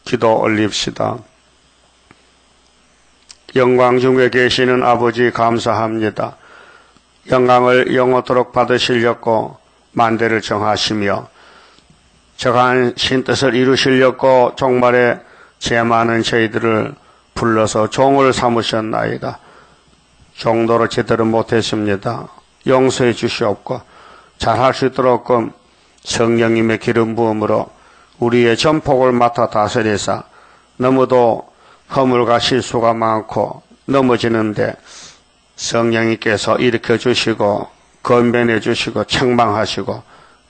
기도 올립시다. 영광 중에 계시는 아버지 감사합니다. 영광을 영원토록 받으시려고 만대를 정하시며 저간 신뜻을 이루시려고 종말에 죄 많은 저희들을 불러서 종을 삼으셨나이다. 종도로 제대로 못했습니다. 용서해 주시옵고 잘할 수 있도록 성령님의 기름 부음으로 우리의 전폭을 맡아 다스리사 너무도 허물과 실수가 많고 넘어지는데 성령님께서 일으켜 주시고 건면해 주시고 책망하시고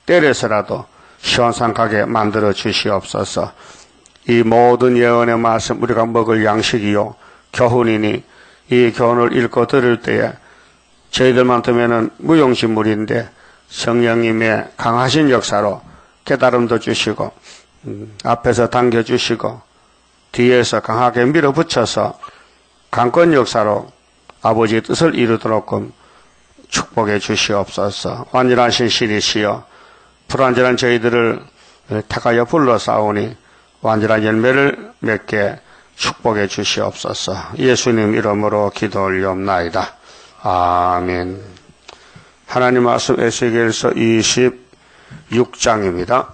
때려서라도 시원상하게 만들어 주시옵소서. 이 모든 예언의 말씀 우리가 먹을 양식이요 교훈이니 이 교훈을 읽고 들을 때에 저희들만큼에는 무용지물인데 성령님의 강하신 역사로 깨달음도 주시고 앞에서 당겨주시고 뒤에서 강하게 밀어붙여서 강권 역사로 아버지의 뜻을 이루도록 축복해 주시옵소서. 완전하신 신이시여 불완전한 저희들을 택하여 불러싸우니 완전한 열매를 맺게 축복해 주시옵소서. 예수님 이름으로 기도 올리옵나이다. 아멘. 하나님 말씀 에스겔서 26장입니다.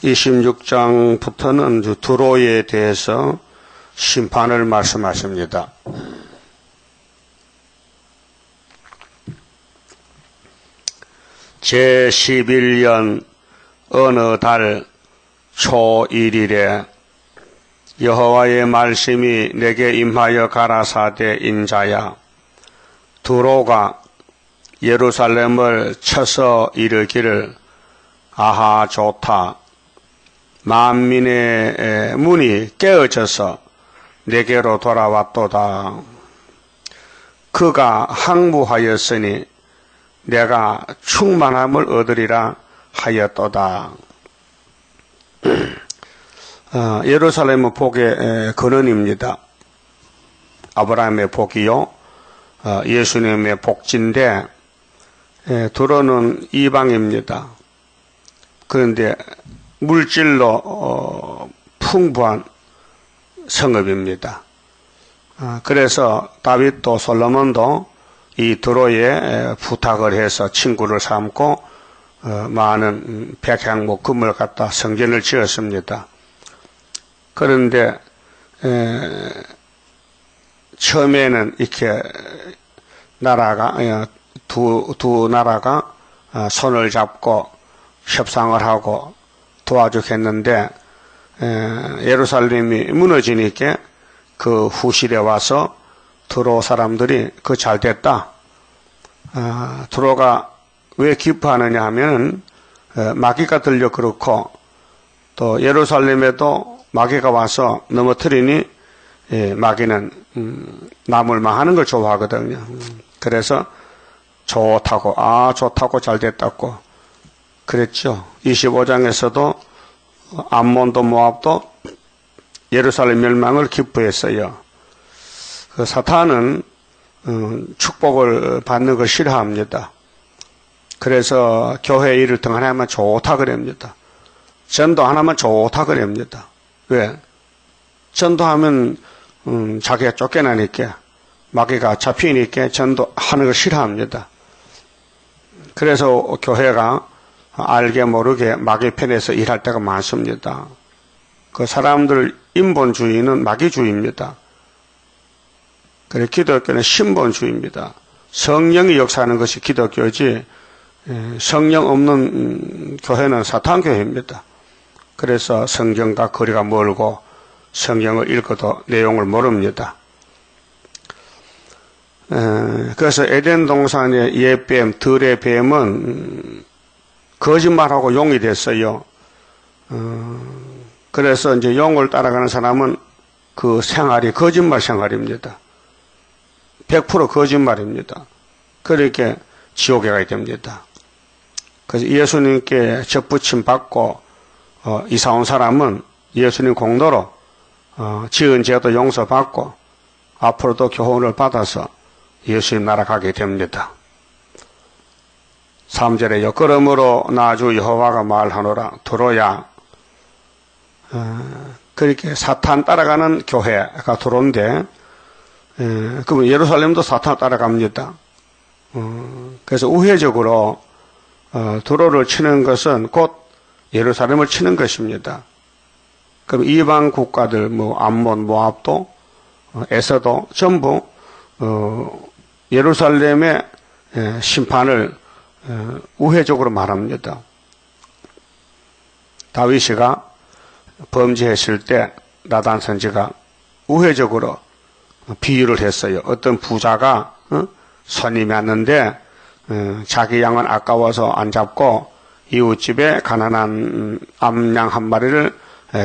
(26장부터는) 두로에 대해서 심판을 말씀하십니다. 제11년 어느 달 초 1일에 여호와의 말씀이 내게 임하여 가라사대 인자야 두로가 예루살렘을 쳐서 이르기를 아하 좋다. 만민의 문이 깨어져서 내게로 돌아왔도다. 그가 항무하였으니 내가 충만함을 얻으리라 하였도다. 예루살렘은 복의 근원입니다. 아브라함의 복이요 예수님의 복지인데 두로는 이방입니다. 그런데 물질로 풍부한 성읍입니다. 그래서 다윗도 솔로몬도 이 두로에 부탁을 해서 친구를 삼고 많은 백향목 금을 갖다 성전을 지었습니다. 그런데 처음에는 이렇게 나라가 두 나라가 손을 잡고 협상을 하고 도와주겠는데 예루살렘이 무너지니까 그 후실에 와서 두로 사람들이 그 잘됐다. 두로가 왜 기뻐하느냐 하면 마귀가 들려 그렇고 또 예루살렘에도 마귀가 와서 넘어뜨리니 마귀는 남을 망하는 걸 좋아하거든요. 그래서 좋다고 잘됐다고 그랬죠. 25장에서도 암몬도 모압도 예루살렘 멸망을 기뻐했어요. 그 사탄은 축복을 받는 걸 싫어합니다. 그래서 교회 일을 등 하나만 좋다 그럽니다. 전도 하나만 좋다 그럽니다. 왜? 전도하면 자기가 쫓겨나니까 마귀가 잡히니까 전도하는 걸 싫어합니다. 그래서 교회가 알게 모르게 마귀 편에서 일할 때가 많습니다. 그 사람들 인본주의는 마귀주의입니다. 그래 기독교는 신본주의입니다. 성령이 역사하는 것이 기독교지 성령 없는 교회는 사탄교회입니다. 그래서 성경과 거리가 멀고 성경을 읽어도 내용을 모릅니다. 그래서 에덴 동산의 옛뱀, 들의 뱀은 거짓말하고 용이 됐어요. 그래서 이제 용을 따라가는 사람은 그 생활이 거짓말 생활입니다. 100% 거짓말입니다. 그렇게 지옥에 가야 됩니다. 그래서 예수님께 접붙임 받고 이사 온 사람은 예수님 공로로 지은 죄도 용서받고 앞으로도 교훈을 받아서 예수님 나라 가게 됩니다. 3절에요. 그러므로 나주 여호와가 말하노라. 두로야. 그렇게 사탄 따라가는 교회가 두로인데, 그러면 예루살렘도 사탄 따라갑니다. 그래서 우회적으로 두로를 치는 것은 곧 예루살렘을 치는 것입니다. 그럼 이방 국가들, 암몬, 모압도, 에서도 전부 예루살렘의 심판을 우회적으로 말합니다. 다윗이가 범죄했을 때 나단 선지가 우회적으로 비유를 했어요. 어떤 부자가 손님이 왔는데 자기 양은 아까워서 안 잡고 이웃집에 가난한 암양 한 마리를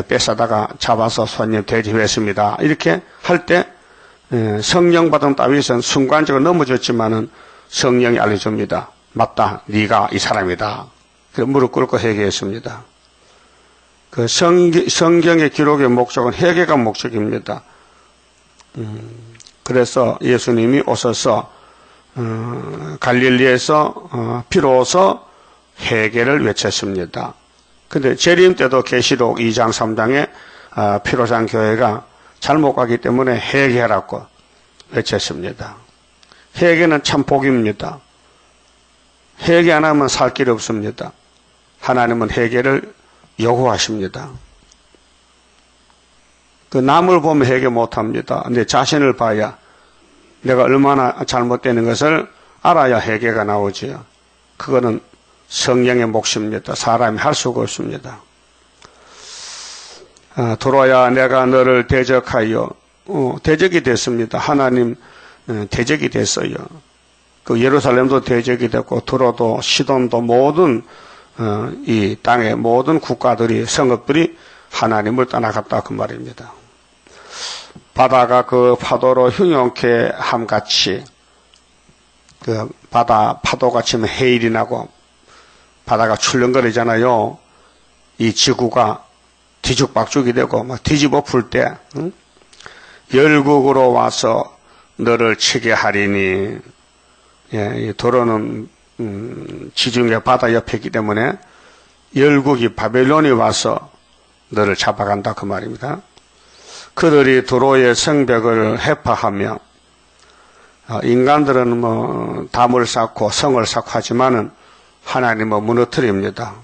뺏어다가 잡아서 손님 대접했습니다. 이렇게 할 때 성령 받은 다윗은 순간적으로 넘어졌지만은 성령이 알려줍니다. 맞다, 네가 이 사람이다. 그래서 무릎 꿇고 회개했습니다. 그 성경의 기록의 목적은 회개가 목적입니다. 그래서 예수님이 오셔서 갈릴리에서 비로소 회개를 외쳤습니다. 근데 재림 때도 계시록 2장 3장에 피로산 교회가 잘못 가기 때문에 회개하라고 외쳤습니다. 회개는 참 복입니다. 회개 안 하면 살 길이 없습니다. 하나님은 회개를 요구하십니다. 그 남을 보면 회개 못합니다. 내 자신을 봐야 내가 얼마나 잘못되는 것을 알아야 회개가 나오지요. 그거는 성령의 몫입니다. 사람이 할 수가 없습니다. 두로야 내가 너를 대적하여 대적이 됐습니다. 하나님 대적이 됐어요. 그 예루살렘도 대적이 됐고 두로도 시돈도 모든 이 땅의 모든 국가들이 성읍들이 하나님을 떠나갔다 그 말입니다. 바다가 그 파도로 흉용케 함같이 그 바다 파도가 치면 해일이 나고 바다가 출렁거리잖아요. 이 지구가 뒤죽박죽이 되고 막 뒤집어 풀 때 열국으로 와서 너를 치게 하리니. 이 도로는 지중해 바다 옆에 있기 때문에 열국이 바벨론이 와서 너를 잡아간다 그 말입니다. 그들이 도로의 성벽을 해파하며 인간들은 담을 쌓고 성을 쌓고 하지만은 하나님은 무너뜨립니다.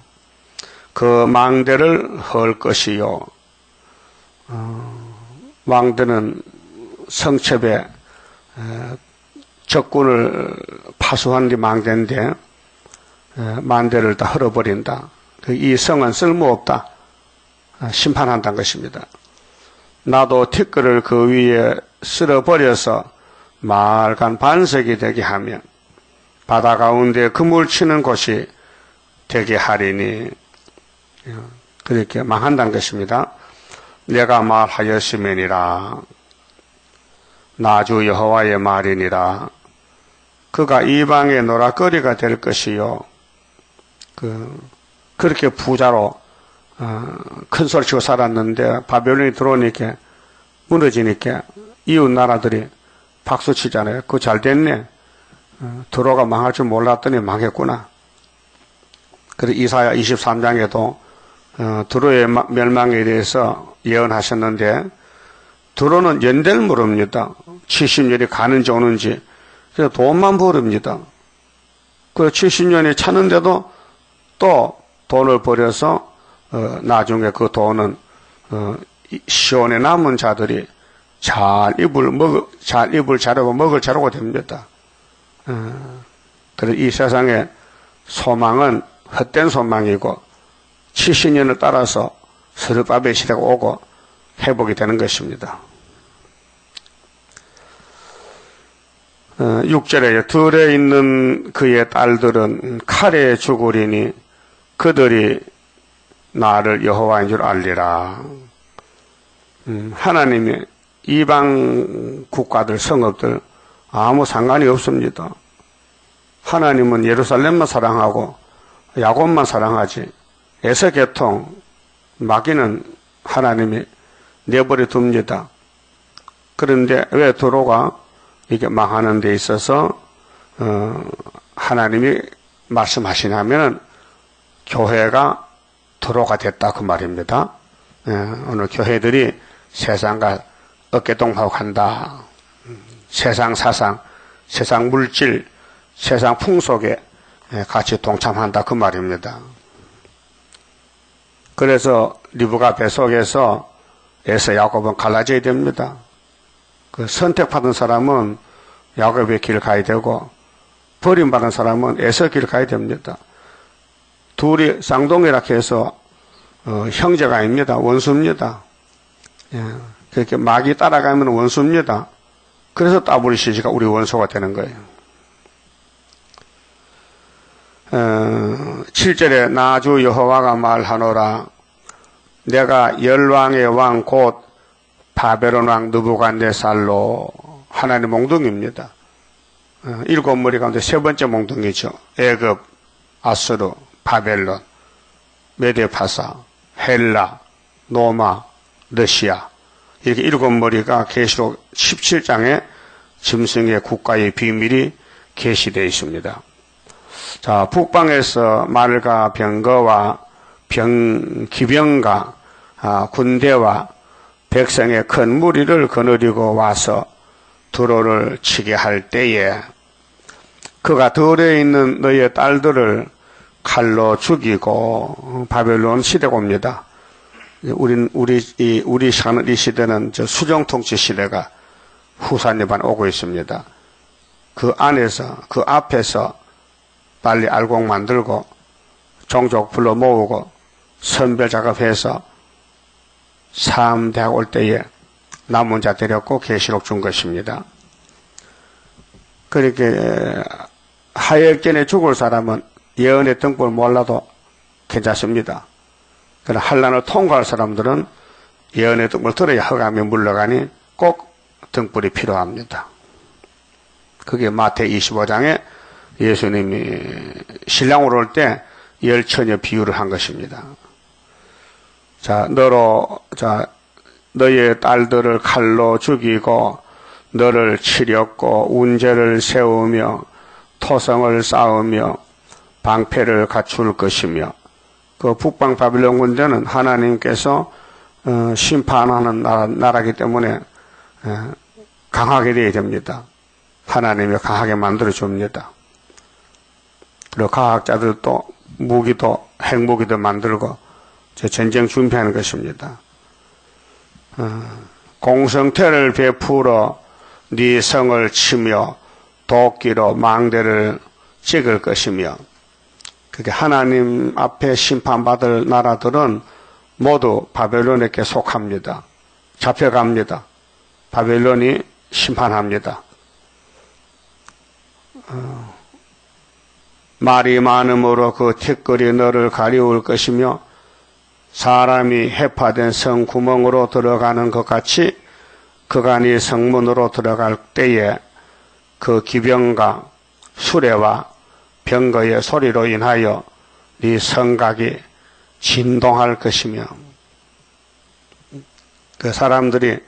그 망대를 헐 것이요. 망대는 성첩에 적군을 파수한 게 망대인데 망대를 다 헐어버린다. 이 성은 쓸모없다. 심판한다는 것입니다. 나도 티끌을 그 위에 쓸어버려서 맑은 반석이 되게 하며 바다 가운데 그물 치는 곳이 되게 하리니. 그렇게 망한다는 것입니다. 내가 말하였으면이라. 나주 여호와의 말이니라. 그가 이방의 노락거리가 될 것이요. 그렇게 부자로 큰 소리치고 살았는데 바벨론이 들어오니까 무너지니까 이웃 나라들이 박수 치잖아요. 그거 잘 됐네. 두로가 망할 줄 몰랐더니 망했구나. 그래서 이사야 23장에도 두로의 멸망에 대해서 예언하셨는데 두로는 연del무릅니다. 70년이 가는지 오는지. 그래서 돈만 벌입니다. 그 70년이 차는데도 또 돈을 벌여서 나중에 그 돈은 시온에 남은 자들이 잘 입을 자르고 먹을 자르고 됩니다. 그래서 이 세상의 소망은 헛된 소망이고 70년을 따라서 스룹바벨 시대가 오고 회복이 되는 것입니다. 6절에 들에 있는 그의 딸들은 칼에 죽으리니 그들이 나를 여호와인 줄 알리라. 하나님이 이방 국가들 성읍들 아무 상관이 없습니다. 하나님은 예루살렘만 사랑하고 야곱만 사랑하지 에서계통 마귀는 하나님이 내버려 둡니다. 그런데 왜 두로가 이게 망하는 데 있어서 하나님이 말씀하시냐면 교회가 도로가 됐다 그 말입니다. 오늘 교회들이 세상과 어깨동무하고 간다. 세상 사상, 세상 물질, 세상 풍속에 같이 동참한다 그 말입니다. 그래서 리브가 뱃속에서 에서 야곱은 갈라져야 됩니다. 그 선택받은 사람은 야곱의 길을 가야 되고 버림받은 사람은 에서 길을 가야 됩니다. 둘이 쌍둥이라 해서 형제가 아닙니다. 원수입니다. 그렇게 막이 따라가면 원수입니다. 그래서 WCG가 우리 원수가 되는 거예요. 7절에 나주 여호와가 말하노라 내가 열왕의 왕 곧 바벨론 왕 느부갓네살로 하나님 몽둥이입니다. 7머리 가운데 세 번째 몽둥이죠. 애굽, 아수르, 바벨론, 메데파사, 헬라, 노마, 러시아 이렇게 7머리가 계시록 17장에 짐승의 국가의 비밀이 계시되어 있습니다. 자, 북방에서 말과 병거와 기병과 군대와 백성의 큰 무리를 거느리고 와서 두로를 치게 할 때에 그가 들에 있는 너의 딸들을 칼로 죽이고 바벨론 시대가 옵니다. 우리 사는 이 시대는 수정통치 시대가 후산여반 오고 있습니다. 그 안에서, 그 앞에서 빨리 알곡 만들고 종족 불러 모으고 선별 작업해서 3대학 올 때에 남은 자 데렸고 계시록 준 것입니다. 그렇게 하역전에 죽을 사람은 예언의 등불 몰라도 괜찮습니다. 그러나 환난을 통과할 사람들은 예언의 등불 들어야 허감이 물러가니 꼭 등불이 필요합니다. 그게 마태 25장에 예수님이 신랑으로 올 때 열처녀 비유를 한 것입니다. 너의 딸들을 칼로 죽이고 너를 치렸고 운제를 세우며 토성을 쌓으며 방패를 갖출 것이며 그 북방 바빌론 군대는 하나님께서 심판하는 나라이기 때문에 강하게 되어야 됩니다. 하나님이 강하게 만들어줍니다. 그리고 과학자들도 무기도 핵무기도 만들고 전쟁 준비하는 것입니다. 공성태를 베풀어 네 성을 치며 도끼로 망대를 찍을 것이며 그게 하나님 앞에 심판받을 나라들은 모두 바벨론에게 속합니다. 잡혀갑니다. 바벨론이 심판합니다. 말이 많음으로 그 티끌이 너를 가리울 것이며 사람이 해파된 성구멍으로 들어가는 것 같이 그가 네 성문으로 들어갈 때에 그 기병과 수레와 병거의 소리로 인하여 네 성각이 진동할 것이며 그 사람들이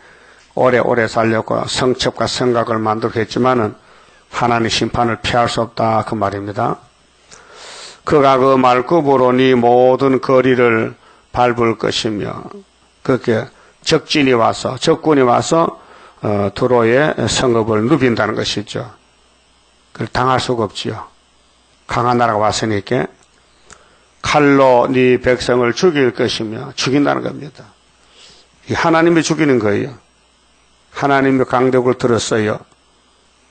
오래오래 살려고 성첩과 성각을 만들고 했지만은 하나님 심판을 피할 수 없다 그 말입니다. 그가 그 말굽으로 네 모든 거리를 밟을 것이며 그렇게 적군이 와서 두로의 성읍을 누빈다는 것이죠. 그걸 당할 수가 없지요. 강한 나라가 왔으니까 칼로 네 백성을 죽일 것이며 죽인다는 겁니다. 하나님이 죽이는 거예요. 하나님이 강력을 들었어요.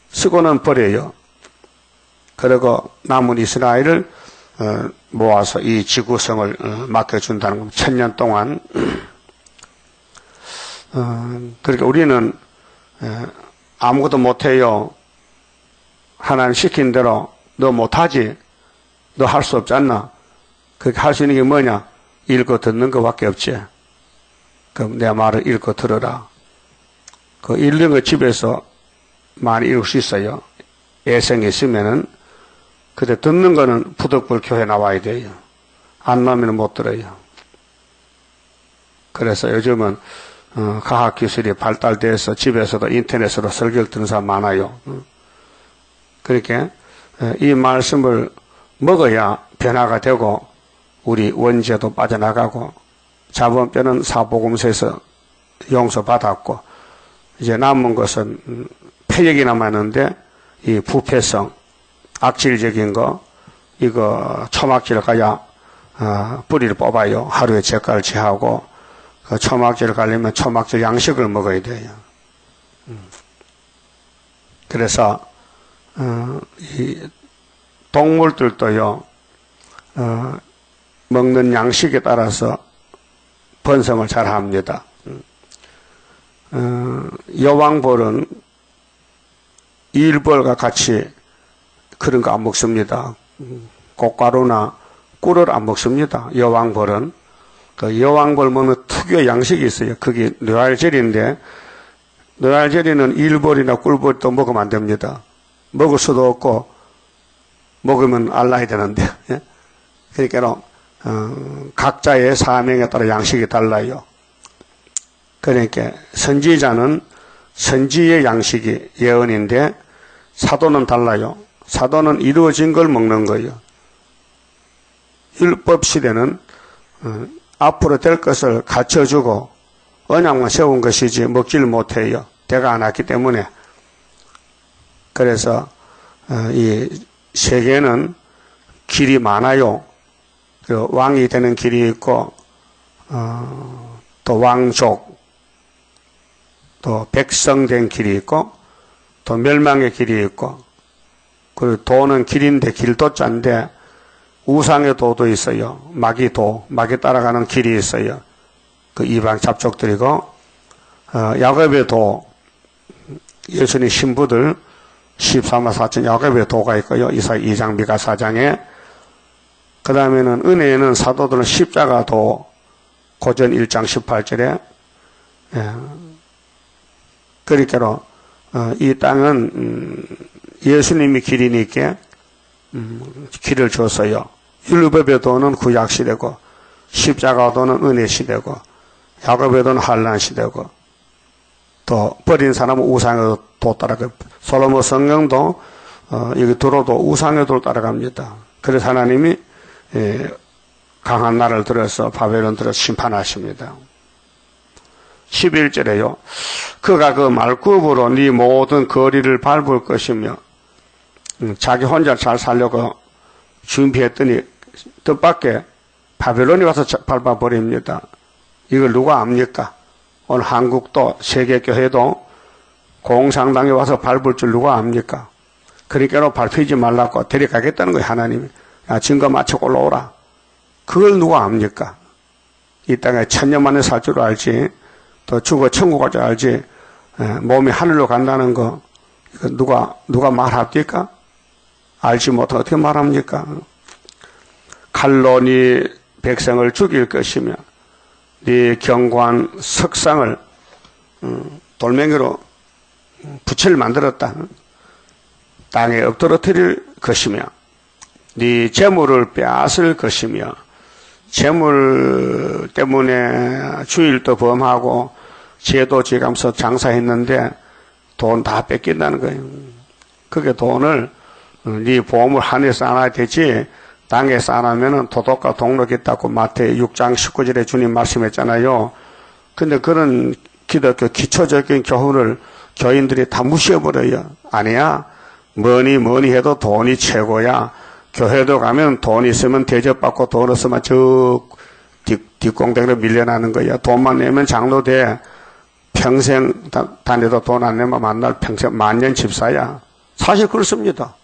쓰고는 버려요. 그리고 남은 이스라엘을 모아서 이 지구성을 맡겨준다는 겁니다. 1000년 동안. 그러니까 우리는 아무것도 못해요. 하나님 시킨 대로 너 못하지? 너 할 수 없지 않나? 그렇게 할 수 있는 게 뭐냐? 읽고 듣는 것밖에 없지. 그럼 내 말을 읽고 들어라. 그 읽는 거 집에서 많이 읽을 수 있어요. 애성이 있으면은. 근데 듣는 거는 부덕불 교회 나와야 돼요. 안 나오면 못 들어요. 그래서 요즘은 과학기술이 발달돼서 집에서도 인터넷으로 설교를 듣는 사람 많아요. 그렇게 이 말씀을 먹어야 변화가 되고 우리 원죄도 빠져나가고 자본뼈는 사복음서에서 용서받았고 이제 남은 것은 폐역이 남았는데 이 부패성, 악질적인 거 이거 초막질 가야 뿌리를 뽑아요. 하루에 제가를 취하고 그 초막질을 가려면 초막질 양식을 먹어야 돼요. 그래서 이 동물들도요 먹는 양식에 따라서 번성을 잘 합니다. 여왕벌은 일벌과 같이 그런 거 안 먹습니다. 꽃가루나 꿀을 안 먹습니다. 여왕벌은 그 여왕벌 먹는 특유의 양식이 있어요. 그게 뇌알젤리인데 뇌알젤리는 일벌이나 꿀벌도 먹으면 안 됩니다. 먹을 수도 없고 먹으면 알라야 되는데 그러니까 각자의 사명에 따라 양식이 달라요. 그러니까 선지자는 선지의 양식이 예언인데 사도는 달라요. 사도는 이루어진 걸 먹는 거예요. 율법 시대는 앞으로 될 것을 갖춰주고 언약만 세운 것이지 먹지를 못해요. 때가 안 왔기 때문에. 그래서 이 세계는 길이 많아요. 그 왕이 되는 길이 있고 또 왕족 또 백성된 길이 있고 또 멸망의 길이 있고 그리고 도는 길인데 길도 짠데 우상의 도도 있어요. 마귀 따라가는 길이 있어요. 그 이방 잡족들이고 야곱의 도 예수님 신부들 13만 4천 야곱의 도가 있고요. 이사야 2장 미가 4장에 그 다음에는 은혜에는 사도들은 십자가 도 고전 1장 18절에 그러니까 이 땅은 예수님이 길이니까 길을 줬어요. 율법의 도는 구약 시대고 십자가 도는 은혜 시대고 야곱의 도는 환란 시대고 또 버린 사람은 우상의 도 따라가 솔로몬 성경도 여기 들어도 우상의 도를 따라갑니다. 그래서 하나님이 강한 나라를 들어서 바벨론 들어서 심판하십니다. 11절에요. 그가 그 말굽으로 네 모든 거리를 밟을 것이며 자기 혼자 잘 살려고 준비했더니 뜻밖의 바벨론이 와서 밟아버립니다. 이걸 누가 압니까? 오늘 한국도 세계교회도 공산당에 와서 밟을 줄 누가 압니까? 그러니까 밟히지 말라고 데려가겠다는 거예요. 하나님이. 야, 증거 맞춰 올라오라. 그걸 누가 압니까? 이 땅에 천년 만에 살 줄 알지 또 죽어 천국 갈 줄 알지 몸이 하늘로 간다는 거 이거 누가 말합니까? 알지 못하고 어떻게 말합니까? 칼로 네 백성을 죽일 것이며 네 경관 석상을 돌멩이로 부채를 만들었다. 땅에 엎드러뜨릴 것이며 네 재물을 빼앗을 것이며 재물 때문에 주일도 범하고 제도 지감서 장사했는데 돈 다 뺏긴다는 거예요. 그게 돈을 네 보험을 하늘에 쌓아야 되지 땅에 쌓아놓으면 도덕과 동력이 있다고 마태 6장 19절에 주님 말씀했잖아요. 근데 그런 기독교 기초적인 교훈을 교인들이 다 무시해버려요. 아니야. 뭐니 해도 돈이 최고야. 교회도 가면 돈 있으면 대접받고 돈 없으면 저 뒷공댕이로 밀려나는 거야. 돈만 내면 장로 돼. 평생 다녀도 돈 안 내면 만날 평생 만년 집사야. 사실 그렇습니다.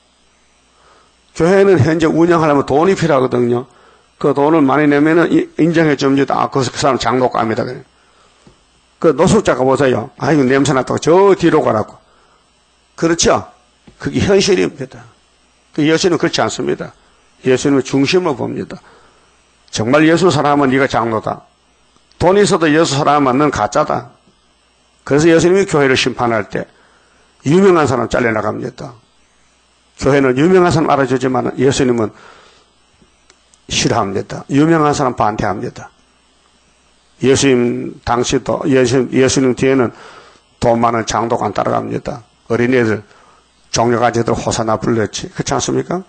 교회는 현재 운영하려면 돈이 필요하거든요. 그 돈을 많이 내면은 인정해 줍니다. 아, 그 사람 장로감이다. 그 노숙자가 보세요. 아이고, 냄새났다고 저 뒤로 가라고. 그렇죠? 그게 현실입니다. 예수님은 그렇지 않습니다. 예수님은 중심을 봅니다. 정말 예수 사람은 네가 장로다. 돈이 있어도 예수 사람은 넌 가짜다. 그래서 예수님이 교회를 심판할 때 유명한 사람 잘려나갑니다. 교회는 유명한 사람 알아주지만 예수님은 싫어합니다. 유명한 사람 반대합니다. 예수님 당시도 예수님 뒤에는 돈 많은 장독 안 따라갑니다. 어린애들 종려가지들 호사나 불렀지. 그렇지 않습니까?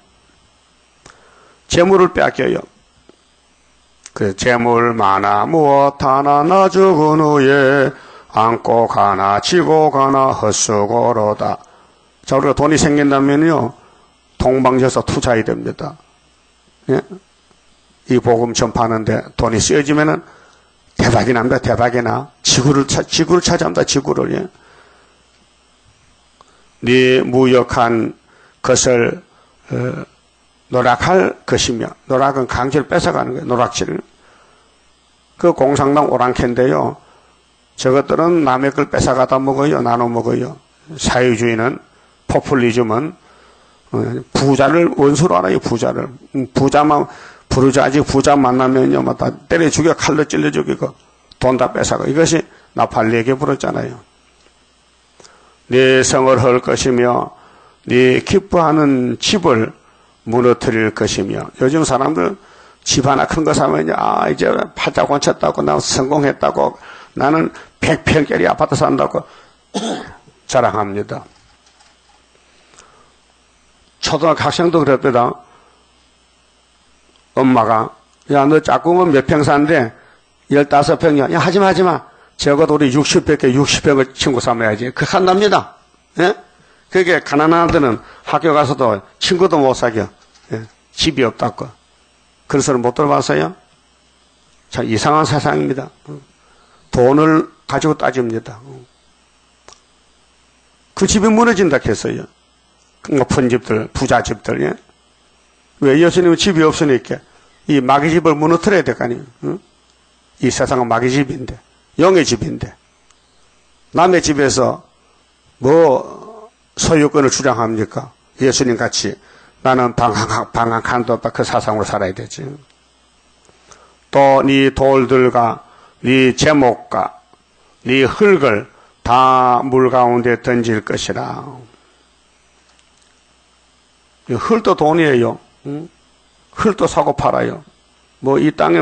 재물을 뺏겨요. 그 재물 많아 무엇 하나 나 죽은 후에 안고 가나 지고 가나 헛수고로다. 자, 우리가 돈이 생긴다면요 동방져서 투자해야 됩니다. 예? 이 복음 전파하는데 돈이 쓰여지면은 대박이 납니다. 대박이 나. 지구를 차지합니다. 지구를. 예? 네 무역한 것을 노락할 것이며, 노락은 강제로 뺏어가는 거예요. 노락질을. 그 공산당 오랑캐인데요. 저것들은 남의 걸 뺏어가다 먹어요. 나눠 먹어요. 사회주의는, 포퓰리즘은 부자를 원수로 알아요. 부자를. 부르자지 부자 만나면요, 뭐 다 때려 죽여, 칼로 찔러 죽이고, 돈 다 뺏어가. 이것이 나팔리에게 불었잖아요. 네 성을 헐 것이며, 네 기뻐하는 집을 무너뜨릴 것이며. 요즘 사람들 집 하나 큰 거 사면요, 아, 이제 팔자 고쳤다고, 나 성공했다고, 나는 100평짜리 아파트 산다고 자랑합니다. 초등학교 학생도 그랬거든. 엄마가, 야, 너 짝꿍은 몇 평 사는데 15평이야. 야, 하지마. 적어도 우리 60평을 친구 삼아야지. 그렇게 한답니다. 예? 그게 가난한 아들은 학교 가서도 친구도 못 사겨. 예? 집이 없다고. 그런 소리 못 들어봤어요? 참 이상한 세상입니다. 돈을 가지고 따집니다. 그 집이 무너진다 했어요. 높은 집들, 부자집들. 예? 왜? 예수님은 집이 없으니까 이 마귀 집을 무너뜨려야 될 거 아니에요. 응? 이 세상은 마귀 집인데, 영의 집인데, 남의 집에서 뭐 소유권을 주장합니까? 예수님 같이 나는 방 한 칸도 없다. 그 사상으로 살아야 되지. 또 네 돌들과 네 제목과 네 흙을 다 물 가운데 던질 것이라. 흙도 돈이에요. 응? 흙도 사고 팔아요. 뭐 이 땅에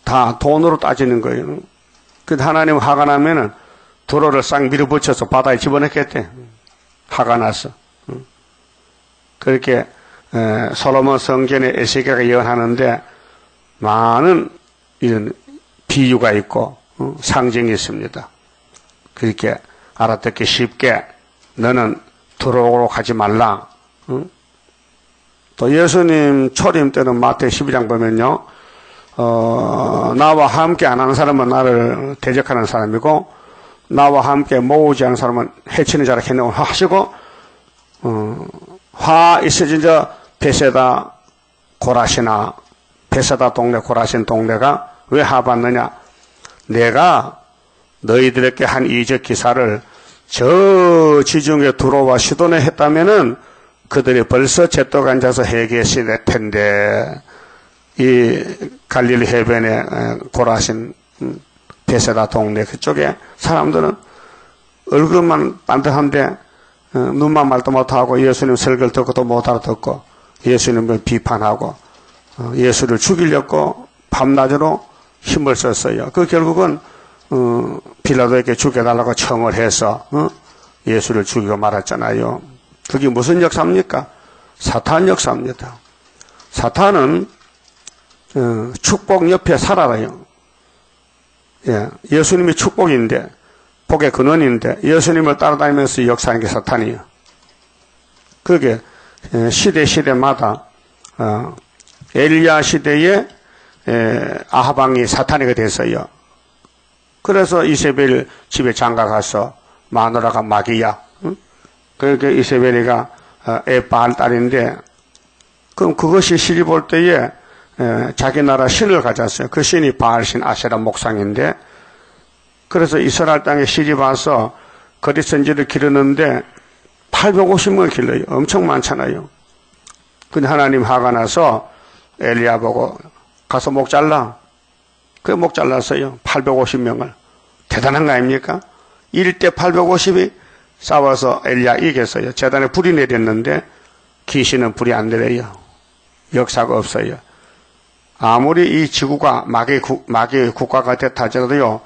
다 돈으로 따지는 거예요. 근데 하나님 화가 나면은 도로를 싹 밀어붙여서 바다에 집어넣겠대. 화가 나서. 그렇게 솔로몬 성전에 에스겔가 예언하는데 많은 이런 비유가 있고 상징이 있습니다. 그렇게 알아듣기 쉽게 너는 도로로 가지 말라. 또 예수님 초림 때는 마태 12장 보면요, 나와 함께 안 하는 사람은 나를 대적하는 사람이고, 나와 함께 모으지 않은 사람은 해치는 자라 했는데 하시고, 화 있어진 저 베세다 고라시나, 베세다 동네 고라신 동네가 왜 화받느냐? 내가 너희들에게 한 이적 기사를 저 지중해 두로와 시돈에 했다면은 그들이 벌써 제떡 앉아서 회개했을 텐데, 이 갈릴리 해변에 고라신 베세다 동네 그쪽에 사람들은 얼굴만 반듯한데 눈만 말도 못하고 예수님 설교를 듣고도 못 알아듣고 예수님을 비판하고 예수를 죽이려고 밤낮으로 힘을 썼어요. 그 결국은 빌라도에게 죽여달라고 청을 해서 예수를 죽이고 말았잖아요. 그게 무슨 역사입니까? 사탄 역사입니다. 사탄은 축복 옆에 살아요. 예, 예수님이 축복인데, 복의 근원인데 예수님을 따라다니면서 역사하는 게 사탄이에요. 그게 시대마다 엘리야 시대에 아합 왕이 사탄이가 됐어요. 그래서 이세벨 집에 장가 가서 마누라가 마귀야. 그러니까 이세벨이가 에바알 딸인데, 그럼 그것이 시리 볼 때에 자기 나라 신을 가졌어요. 그 신이 바알신 아세라 목상인데, 그래서 이스라엘 땅에 시집 와서 거리 선지를 기르는데 850명 길러요. 엄청 많잖아요. 근데 하나님 화가 나서 엘리야 보고 가서 목 잘라. 그 목 잘랐어요. 850명을. 대단한 거 아닙니까? 1대 850이 싸워서 엘리야 이겼어요. 제단에 불이 내렸는데 귀신은 불이 안 내려요. 역사가 없어요. 아무리 이 지구가 마귀의 국가가 됐다 하더라도요,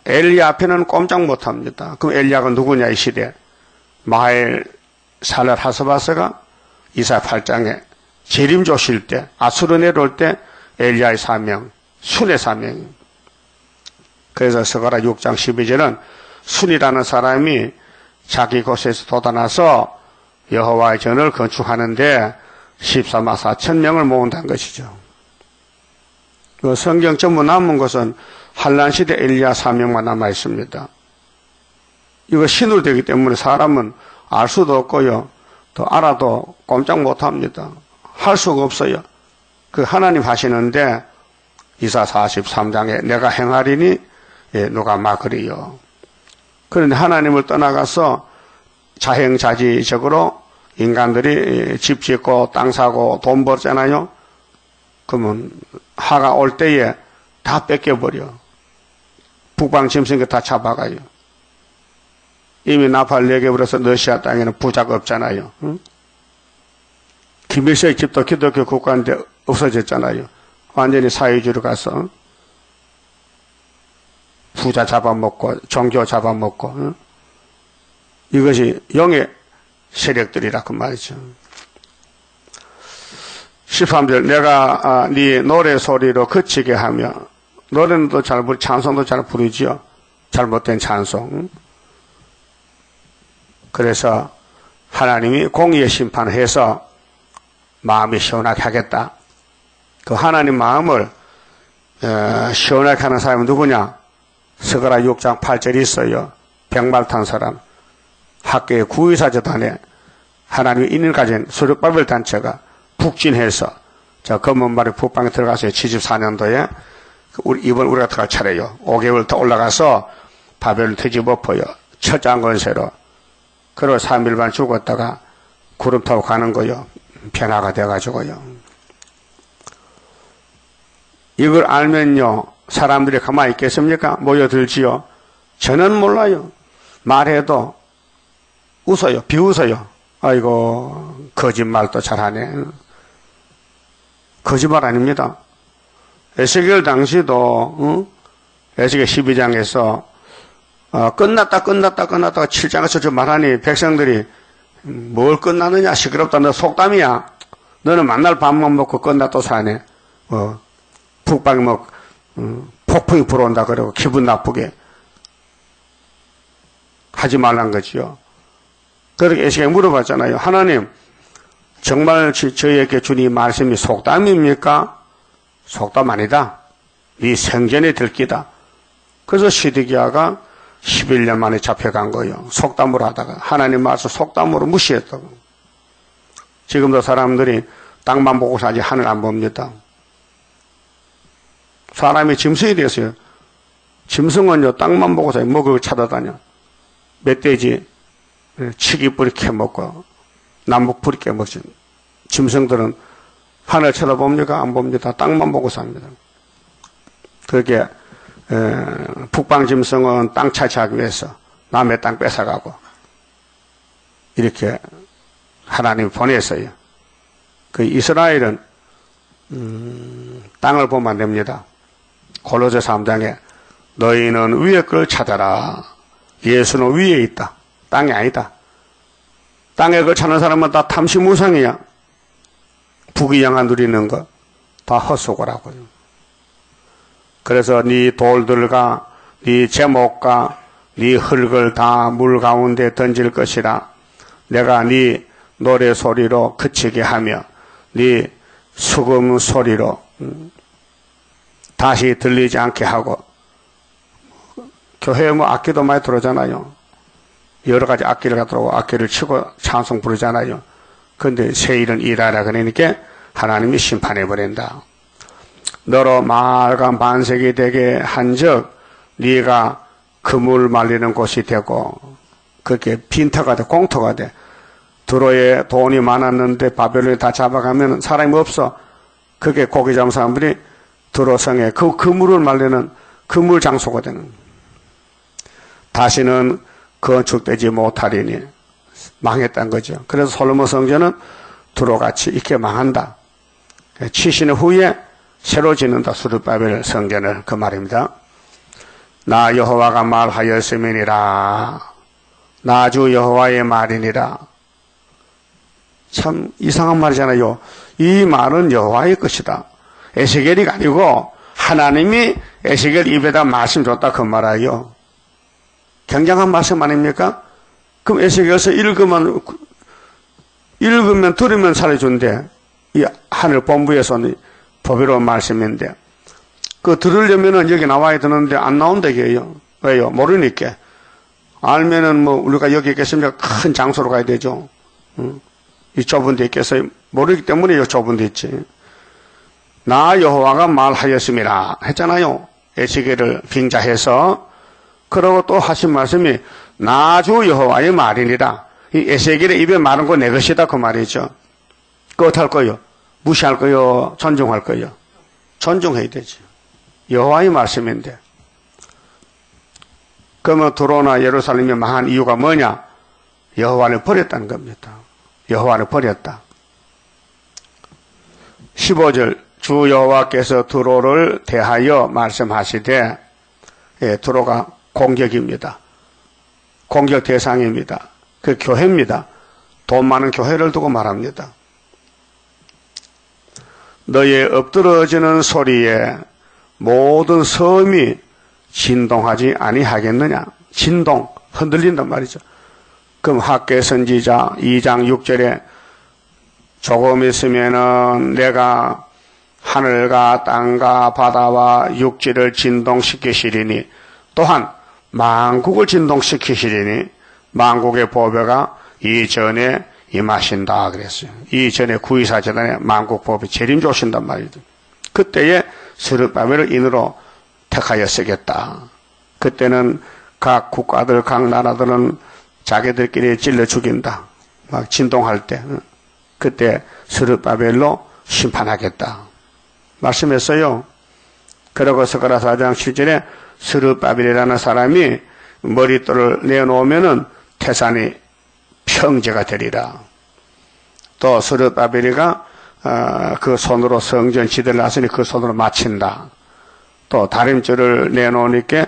엘리야 앞에는 꼼짝 못합니다. 그럼 엘리야가 누구냐 이 시대? 마엘 살랄 하스바스가 이사 8장에 재림조 실 때, 아수르 내려올 때 엘리야의 사명, 순의 사명. 그래서 스가랴 6장 12절은 순이라는 사람이 자기 곳에서 돋아나서 여호와의 전을 건축하는데 14만 4천 명을 모은다는 것이죠. 그 성경 전부 남은 것은 한란시대 엘리야 사명만 남아 있습니다. 이거 신으로 되기 때문에 사람은 알 수도 없고요. 또 알아도 꼼짝 못합니다. 할 수가 없어요. 그 하나님 하시는데 이사 43장에 내가 행하리니 누가 막으리요. 그런데 하나님을 떠나가서 자행자지적으로 인간들이 집 짓고 땅 사고 돈 벌잖아요. 그러면 하가 올 때에 다 뺏겨버려. 북방 짐승이 다 잡아가요. 이미 나팔 내겨버려서 러시아 땅에는 부자가 없잖아요. 응? 김일성의 집도 기독교 국가인데 없어졌잖아요. 완전히 사회주의로 가서 부자 잡아먹고 종교 잡아먹고 응? 이것이 영의 세력들이라 그 말이죠. 13절 내가 네 노래 소리로 그치게 하며 노래는 또 잘 부르 찬송도 잘 부르지요. 잘못된 찬송. 그래서 하나님이 공의의 심판을 해서 마음이 시원하게 하겠다. 그 하나님 마음을 시원하게 하는 사람은 누구냐? 스가랴 6장 8절이 있어요. 백말 탄 사람. 학교의 구의사재단에 하나님의 인을 가진 수르바벨 단체가 북진해서 저 검은말이 북방에 들어가서 74년도에 이번 우리가 들어갈 차례요. 5개월 더 올라가서 바벨을 뒤집어엎어요. 첫 장건세로. 그리고 3일반 죽었다가 구름 타고 가는 거요. 변화가 돼가지고요. 이걸 알면요. 사람들이 가만히 있겠습니까? 모여들지요. 저는 몰라요. 말해도 웃어요. 비웃어요. 아이고 거짓말도 잘하네. 거짓말 아닙니다. 에스겔 당시도 에스겔 12장에서 끝났다 7장에서 저 말하니 백성들이 뭘 끝나느냐 시끄럽다 너 속담이야. 너는 만날 밥만 먹고 끝났다 사네. 북방이 폭풍이 불어온다 그러고 기분 나쁘게 하지 말란 거지요. 그렇게 에스겔이 물어봤잖아요. 하나님 정말 저희에게 주님 말씀이 속담입니까? 속담 아니다. 네 생전에 들기다. 그래서 시드기야가 11년 만에 잡혀간 거예요. 속담으로 하다가 하나님 말씀 속담으로 무시했다고. 지금도 사람들이 땅만 보고 사지 하늘 안 봅니다. 사람이 짐승이 됐어요. 짐승은요 땅만 보고 사지 먹을 찾아다녀. 멧돼지 치기 뿌리 캐먹고 남북 뿌리 캐먹지. 짐승들은 하늘 쳐다봅니까? 안 봅니다. 땅만 보고 삽니다. 그렇게 북방 짐승은 땅 차지하기 위해서 남의 땅 뺏어가고 이렇게 하나님이 보냈어요. 그 이스라엘은 땅을 보면 안 됩니다. 골로새 3장에 너희는 위의 걸 찾아라. 예수는 위에 있다. 땅이 아니다. 땅에 걸 찾는 사람은 다 탐심우상이야. 부귀영화 누리는 거 다 헛수고라고요. 그래서 네 돌들과 네 제목과 네 흙을 다 물 가운데 던질 것이라. 내가 네 노래 소리로 그치게 하며 네 수금 소리로 다시 들리지 않게 하고. 교회에 악기도 많이 들어오잖아요. 여러 가지 악기를 갖다고 악기를 치고 찬송 부르잖아요. 그런데 세일은 일하라 그러니까 하나님이 심판해버린다. 너로 말과 반석이 되게 한즉 네가 그물 말리는 곳이 되고 그렇게 빈터가 돼 공터가 돼. 드로에 돈이 많았는데 바벨론이 다 잡아가면 사람이 없어. 그게 고기 잡은 사람들이 드로성에 그 그물을 말리는 그물 장소가 되는. 다시는 건축되지 못하리니 망했다는 거죠. 그래서 솔로몬 성전은 드로같이 이렇게 망한다. 치신 후에 새로 짓는다. 스룹바벨 성전을, 그 말입니다. 나 여호와가 말하였음이니라. 나 주 여호와의 말이니라. 참 이상한 말이잖아요. 이 말은 여호와의 것이다. 에스겔이 아니고 하나님이 에스겔 입에다 말씀 줬다, 그 말이에요. 굉장한 말씀 아닙니까? 그럼 에스겔서 읽으면 들으면 살려준대. 이 하늘 본부에서는 보배로운 말씀인데, 그 들으려면은 여기 나와야 되는데 안 나온다게요. 왜요? 모르니까. 알면은 뭐 우리가 여기 계시면 큰 장소로 가야 되죠. 이 좁은 데 있겠어요. 모르기 때문에 이 좁은 데 있지. 나 여호와가 말하였음이라 했잖아요. 에스겔을 빙자해서. 그러고 또 하신 말씀이 나 주 여호와의 말이니라. 이 에스겔의 입에 말한 거 내 것이다, 그 말이죠. 그 어떡할 거요? 무시할 거요? 존중할 거요? 존중해야 되지. 여호와의 말씀인데. 그러면 두로나 예루살렘이 망한 이유가 뭐냐? 여호와를 버렸다는 겁니다. 여호와를 버렸다. 15절, 주 여호와께서 두로를 대하여 말씀하시되, 두로가 공격입니다. 공격 대상입니다. 그 교회입니다. 돈 많은 교회를 두고 말합니다. 너의 엎드러지는 소리에 모든 섬이 진동하지 아니하겠느냐? 진동, 흔들린단 말이죠. 그럼 학개 선지자 2장 6절에 조금 있으면은 내가 하늘과 땅과 바다와 육지를 진동시키시리니 또한 만국을 진동시키시리니 만국의 보배가 이전에 임하신다 그랬어요. 이전에 구이사 재단에 만국 보배 재림주 오신단 말이죠. 그때에 스룹바벨을 인으로 택하여 쓰겠다. 그때는 각 국가들, 각 나라들은 자기들끼리 찔러 죽인다. 막 진동할 때. 그때 스룹바벨로 심판하겠다. 말씀했어요. 그러고 스가랴 4장 7절에 스룹바벨이라는 사람이 머릿돌을 내놓으면은 태산이 평지가 되리라. 또 스룹바벨이가 그 손으로 성전 지대를 놨으니 그 손으로 마친다. 또 다림줄을 내놓으니까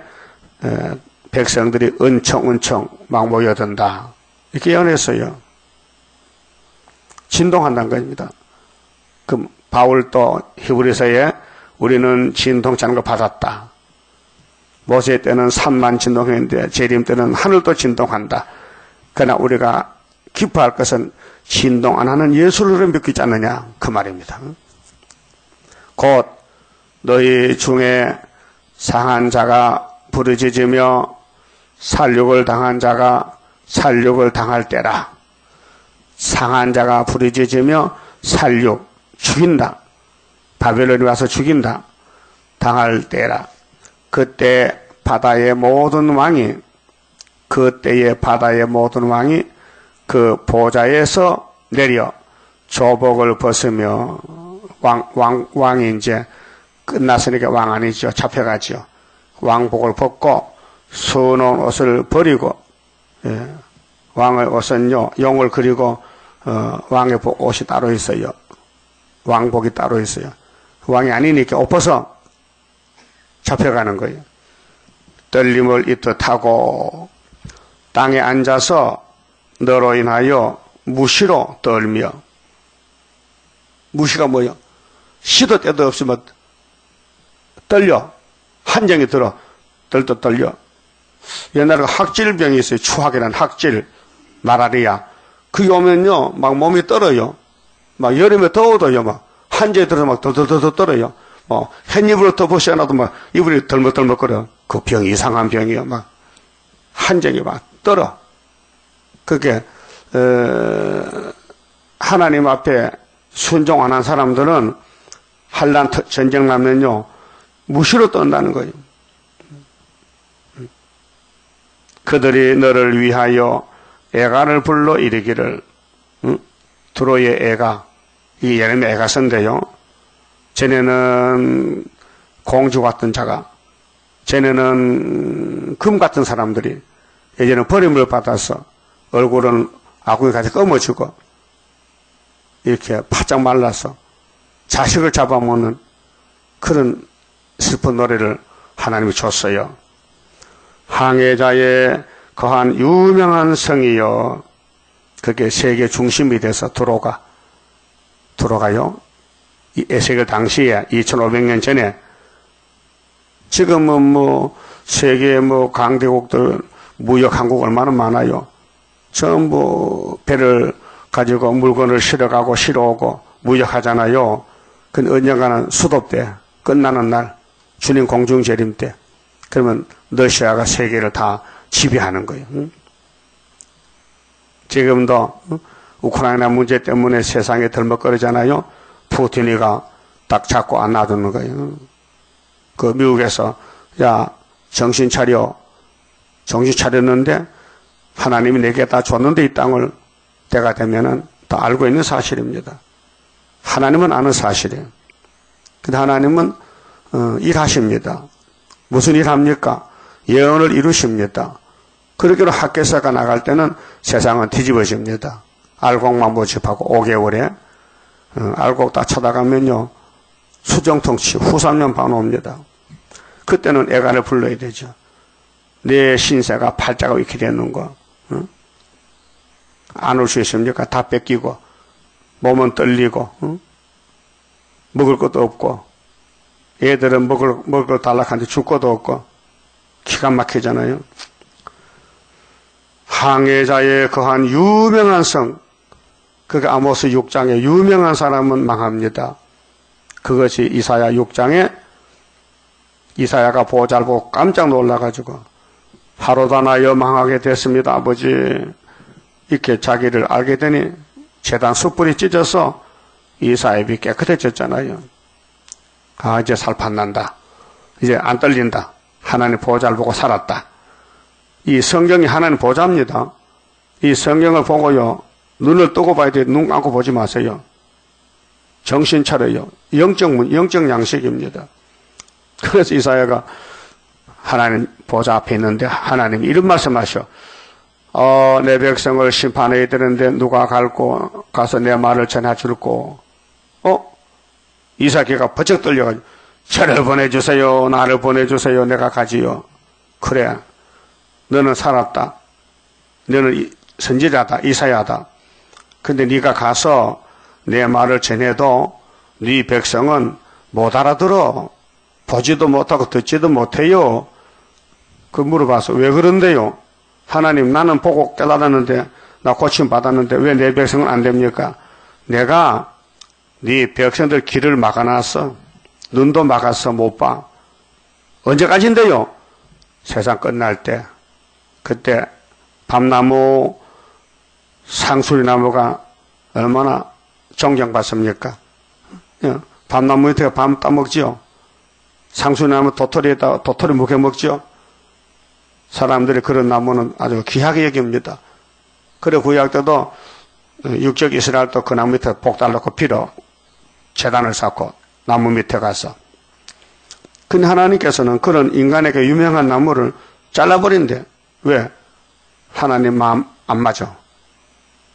백성들이 은청 막 모여든다. 이렇게 예언했어요. 진동한다는 겁니다. 그 바울도 히브리서에 우리는 진동자는 거 받았다. 모세 때는 산만 진동했는데 재림 때는 하늘도 진동한다. 그러나 우리가 기뻐할 것은 진동 안 하는 예수를 믿지 않느냐, 그 말입니다. 곧 너희 중에 상한 자가 부르짖으며 살육을 당한 자가 살육을 당할 때라. 상한 자가 부르짖으며 살육, 죽인다. 바벨론이 와서 죽인다. 당할 때라. 그때 바다의 모든 왕이 그 보좌에서 내려 조복을 벗으며 왕이 이제 끝났으니까 왕 아니죠. 잡혀가죠. 왕복을 벗고 수놓은 옷을 버리고, 왕의 옷은요, 용을 그리고 왕의 옷이 따로 있어요. 왕복이 따로 있어요. 왕이 아니니까 옷 벗어 잡혀가는 거예요. 떨림을 이뜻하고 땅에 앉아서 너로 인하여 무시로 떨며. 무시가 뭐요? 시도 때도 없으면 떨려. 한정이 들어. 떨떠 떨려. 옛날에 학질병이 있어요. 추학이라는 학질. 마라리아. 그게 오면요, 막 몸이 떨어요. 막 여름에 더워도요, 막 한정이 들어서 막 덜덜덜 떨어요. 햇잎으로 덮어씌워놔도 막 이불이 덜먹덜먹거려. 그 병이 이상한 병이요. 막 한정이 막 떨어. 그게 하나님 앞에 순종 안 한 사람들은 한란 전쟁 나면요 무시로 떤다는 거예요. 그들이 너를 위하여 애가를 불러 이르기를, 두로의 애가, 이 예레미야 애가선데요. 쟤네는 공주 같은 자가, 쟤네는 금 같은 사람들이 예전에 버림을 받아서 얼굴은 아궁이 같이 검어지고 이렇게 바짝 말라서 자식을 잡아먹는 그런 슬픈 노래를 하나님이 줬어요. 항해자의 거한 유명한 성이여. 그게 세계 중심이 돼서 들어가요. 이 에세겔 당시에 2500년 전에 지금은 뭐 세계 뭐 강대국들 무역 항국 얼마나 많아요. 전부 배를 가지고 물건을 실어가고 실어오고 무역하잖아요. 그 언젠가는 수도 때 끝나는 날 주님 공중 재림 때 그러면 러시아가 세계를 다 지배하는 거예요. 지금도 우크라이나 문제 때문에 세상에 덜먹거리잖아요. 푸틴이가 딱 잡고 안 놔두는 거예요. 그 미국에서 야 정신 차렸는데 하나님이 내게 다 줬는데 이 땅을 때가 되면은 다 알고 있는 사실입니다. 하나님은 아는 사실이에요. 근데 하나님은 일하십니다. 무슨 일 합니까? 예언을 이루십니다. 그렇게로 학교사가 나갈 때는 세상은 뒤집어집니다. 알곡만 모집하고 5개월에 알곡 다 쳐다가면요 수정통치 후 3년 반후 옵니다. 그때는 애간을 불러야 되죠. 내 신세가 팔자가 이렇게 되는 거 안 올 수 있습니까? 다 뺏기고 몸은 떨리고 먹을 것도 없고 애들은 먹을 거 달라하는데 줄 것도 없고 기가 막히잖아요. 항해자의 거한 유명한 성, 그게 아모스 6장에 유명한 사람은 망합니다. 그것이 이사야 6장에 이사야가 보잘보고 깜짝 놀라가지고 하루다나여 망하게 됐습니다. 아버지 이렇게 자기를 알게 되니 제단 숯불이 찢어서 이사야 입이 깨끗해졌잖아요. 아 이제 살판난다. 이제 안 떨린다. 하나님 보잘보고 살았다. 이 성경이 하나님 보좌입니다. 이 성경을 보고요. 눈을 뜨고 봐야 돼요. 눈 감고 보지 마세요. 정신 차려요. 영적 양식입니다. 그래서 이사야가 하나님 보좌 앞에 있는데 하나님이 이런 말씀하셔. 내 백성을 심판해야 되는데 누가 가서 내 말을 전해줄꼬. 이삭이가 버쩍 떨려가지고 저를 보내주세요. 나를 보내주세요. 내가 가지요. 그래. 너는 살았다. 너는 선지자다. 이사야다. 근데 네가 가서 내 말을 전해도 네 백성은 못 알아들어. 보지도 못하고 듣지도 못해요. 그 물어봐서 왜 그런데요? 하나님 나는 보고 깨달았는데 나 고침받았는데 왜 내 백성은 안 됩니까? 내가 네 백성들 길을 막아놨어. 눈도 막아서 못 봐. 언제까지인데요? 세상 끝날 때. 그때 밤나무 상수리나무가 얼마나 존경받습니까? 밤나무 밑에 밤 따먹지요. 상수리나무 도토리에다 도토리 묵혀 먹지요. 사람들이 그런 나무는 아주 귀하게 여깁니다. 그래 구약 때도 육적 이스라엘도 그 나무 밑에 복달 놓고 빌어 제단을 쌓고 나무 밑에 가서. 근데 하나님께서는 그런 인간에게 유명한 나무를 잘라버린대. 왜? 하나님 마음 안 맞아.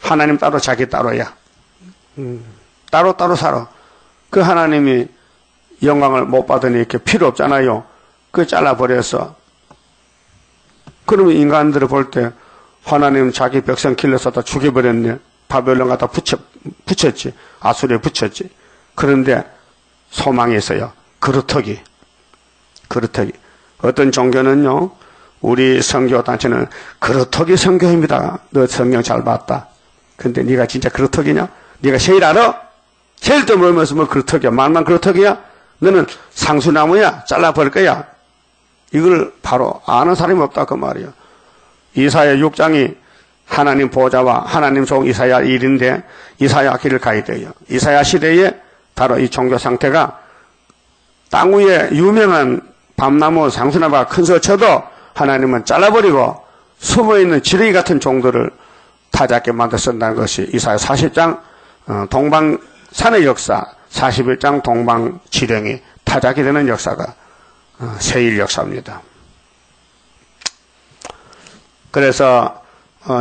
하나님 따로 자기 따로야. 따로 살아. 그 하나님이 영광을 못 받으니 이렇게 필요 없잖아요. 그 잘라버려서. 그러면 인간들을 볼 때 하나님 자기 백성 길러서 다 죽여버렸네. 바벨론 갖다 붙였지. 아수리에 붙였지. 그런데 소망이 있어요. 그루터기. 어떤 종교는요. 우리 선교단체는 그루터기 선교입니다. 너 성경 잘 봤다. 근데 네가 진짜 그루터기냐? 네가 제일 알아? 제일 또 모르면서 뭐 그루터기야. 말만 그루터기야? 너는 상수나무야. 잘라버릴 거야. 이걸 바로 아는 사람이 없다 그 말이야. 이사야 6장이 하나님 보좌와 하나님 종 이사야 일인데 이사야 길을 가야 돼요. 이사야 시대에 바로 이 종교 상태가 땅 위에 유명한 밤나무 상수나무가 큰 소리 쳐도 하나님은 잘라버리고 숨어있는 지렁이 같은 종들을 타작게 만들어 쓴다는 것이 이사야 40장 동방산의 역사, 41장 동방지렁이 타작이 되는 역사가 세일 역사입니다. 그래서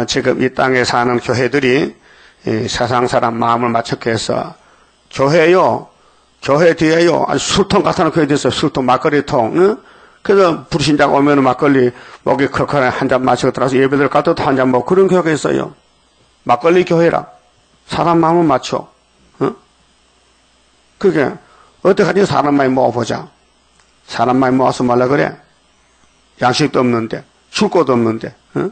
지금 이 땅에 사는 교회들이 세상 사람 마음을 맞추기 위해서 교회요 교회 뒤에요. 아주 술통 같은 교회 있어요. 술통, 막걸리통. 응? 그래서 불신자가 오면 막걸리 목이 컬컬한 한 잔 마시고 들어가서 예배들 가도 한 잔 먹고 그런 교회가 있어요. 막걸리 교회라. 사람 마음을 맞춰. 응? 그게 어떡하지? 사람 많이 모아보자. 사람 많이 모아서 말라 그래. 양식도 없는데, 줄 곳도 없는데. 응?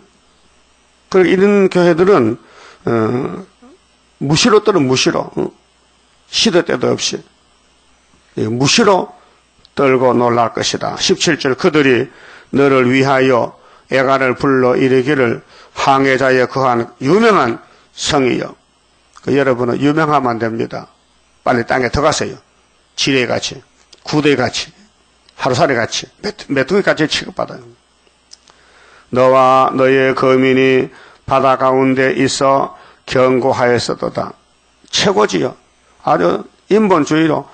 그리고 이런 교회들은 무시로 떨어 무시로. 응? 시도 때도 없이. 무시로 떨고 놀랄 것이다. 17절 그들이 너를 위하여 애가를 불러 이르기를 항해자에 거한 유명한 성이여. 여러분은 유명하면 안 됩니다. 빨리 땅에 들어가세요. 지뢰같이, 구대같이, 하루살이같이, 메뚜기같이 취급받아요. 너와 너의 거민이 바다 가운데 있어 경고하였어도다. 최고지요. 아주 인본주의로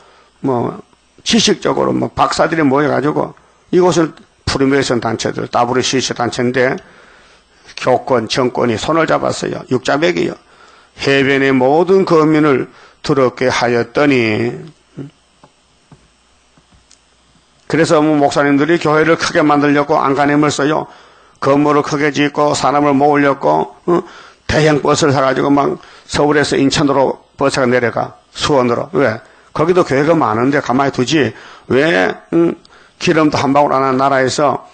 지식적으로 박사들이 모여가지고 이곳을 프리메이션 단체들, WCC 단체인데 교권, 정권이 손을 잡았어요. 육자백이요. 해변의 모든 거민을 더럽게 하였더니 그래서 목사님들이 교회를 크게 만들려고 안간힘을 써요. 건물을 크게 짓고 사람을 모으려고 대형 버스를 사가지고 막 서울에서 인천으로 버스가 내려가 수원으로. 왜? 거기도 교회가 많은데 가만히 두지. 왜 기름도 한 방울 안 하는 나라에서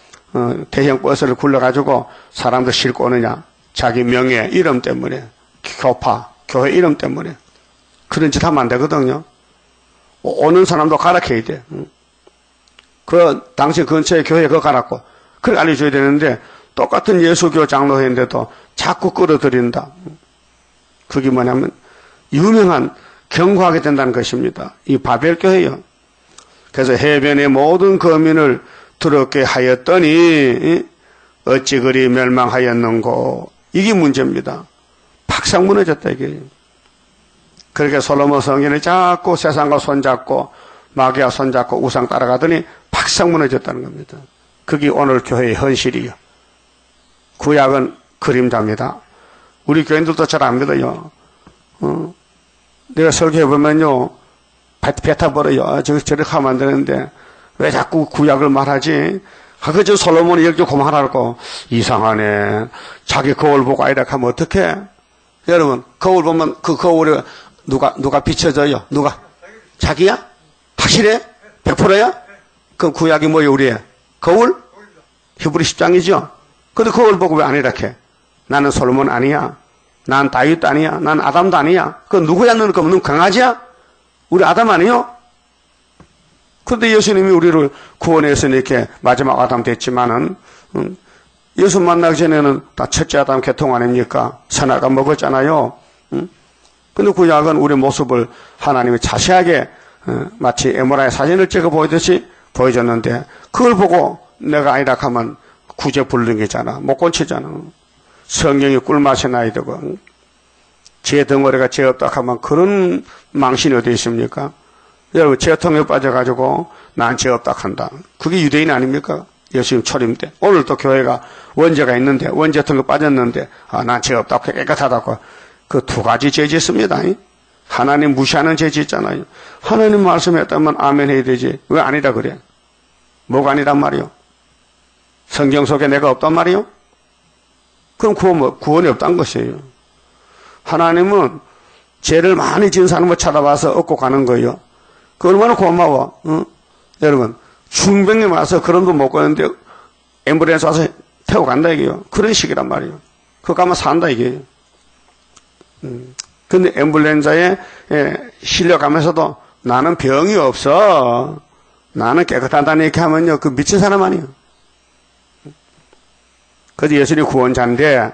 대형 버스를 굴려가지고 사람들 싣고 오느냐. 자기 명예, 이름 때문에. 교파, 교회 이름 때문에. 그런 짓 하면 안 되거든요. 오는 사람도 가르쳐야 돼. 그 당시 근처에 교회 그거 가라고. 그걸 알려줘야 되는데 똑같은 예수교 장로회인데도 자꾸 끌어들인다. 그게 뭐냐면 유명한 경고하게 된다는 것입니다. 이 바벨교회요. 그래서 해변의 모든 거민을 더럽게 하였더니 어찌 그리 멸망하였는고. 이게 문제입니다. 팍상 무너졌다 이게. 그렇게 솔로몬 성전을 자꾸 세상과 손잡고 마귀와 손잡고 우상 따라가더니 팍상 무너졌다는 겁니다. 그게 오늘 교회의 현실이요. 구약은 그림자입니다. 우리 교인들도 잘 안 믿어요. 내가 설교해보면요, 뱉어버려요. 저렇게 하면 안 되는데, 왜 자꾸 구약을 말하지? 그저 솔로몬이 이렇게 그만하라고. 이상하네. 자기 거울 보고 아이라 하면 어떡해? 여러분, 거울 보면 그 거울에 누가 비춰져요? 누가? 자기야? 확실해? 100%야? 그럼 구약이 뭐예요, 우리의? 거울? 히브리 10장이죠? 근데 거울 보고 왜 아니라 해? 나는 솔로몬 아니야. 난 다윗도 아니야. 난 아담도 아니야. 그 누구야? 너는 그럼 강아지야? 우리 아담 아니요? 그런데 예수님이 우리를 구원해서 이렇게 마지막 아담 됐지만은, 예수 만나기 전에는 다 첫째 아담 계통 아닙니까? 선악과 먹었잖아요. 근데 구약은 우리 모습을 하나님이 자세하게 마치 에모라의 사진을 찍어 보이듯이 보여줬는데 그걸 보고 내가 아니라 하면 구제 불능이잖아. 못 고치잖아. 성경이 꿀맛이 나야 되고 제 덩어리가 죄 없다 하면 그런 망신이 어디 있습니까? 여러분 죄통에 빠져가지고 난 죄 없다 한다. 그게 유대인 아닙니까? 예수님 초림 때. 오늘 또 교회가 원죄가 있는데 원죄통에 빠졌는데 난 죄 없다고 깨끗하다고. 그 두 가지 죄 짓습니다. 하나님 무시하는 죄 짓잖아요. 하나님 말씀했다면 아멘 해야 되지. 왜 아니다 그래? 뭐가 아니란 말이요? 성경 속에 내가 없단 말이요? 그럼 구원이 없단 것이에요. 하나님은 죄를 많이 지은 사람을 찾아와서 얻고 가는 거예요. 그 얼마나 고마워. 여러분 중병이 와서 그런 돈 못 가는데 앰뷸런스 와서 태워 간다 이게요. 그런 식이란 말이에요. 그거 가면 산다 이게요. 근데 앰뷸런스에 실려가면서도 나는 병이 없어. 나는 깨끗하다니 이렇게 하면요. 그 미친 사람 아니에요. 그래서 예수님이 구원자인데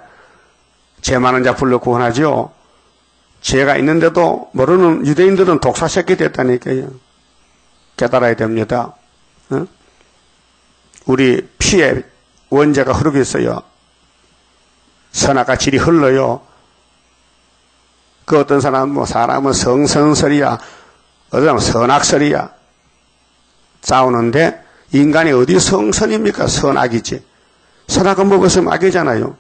죄 많은 자 불러 구원하죠. 죄가 있는데도 모르는 유대인들은 독사 새끼 됐다니까요. 깨달아야 됩니다. 우리 피에 원죄가 흐르고 있어요. 선악과 질이 흘러요. 그 어떤 사람은 성선설이야. 어떤 사람은 선악설이야. 싸우는데 인간이 어디 성선입니까? 선악이지. 선악은 먹었으면 악이잖아요.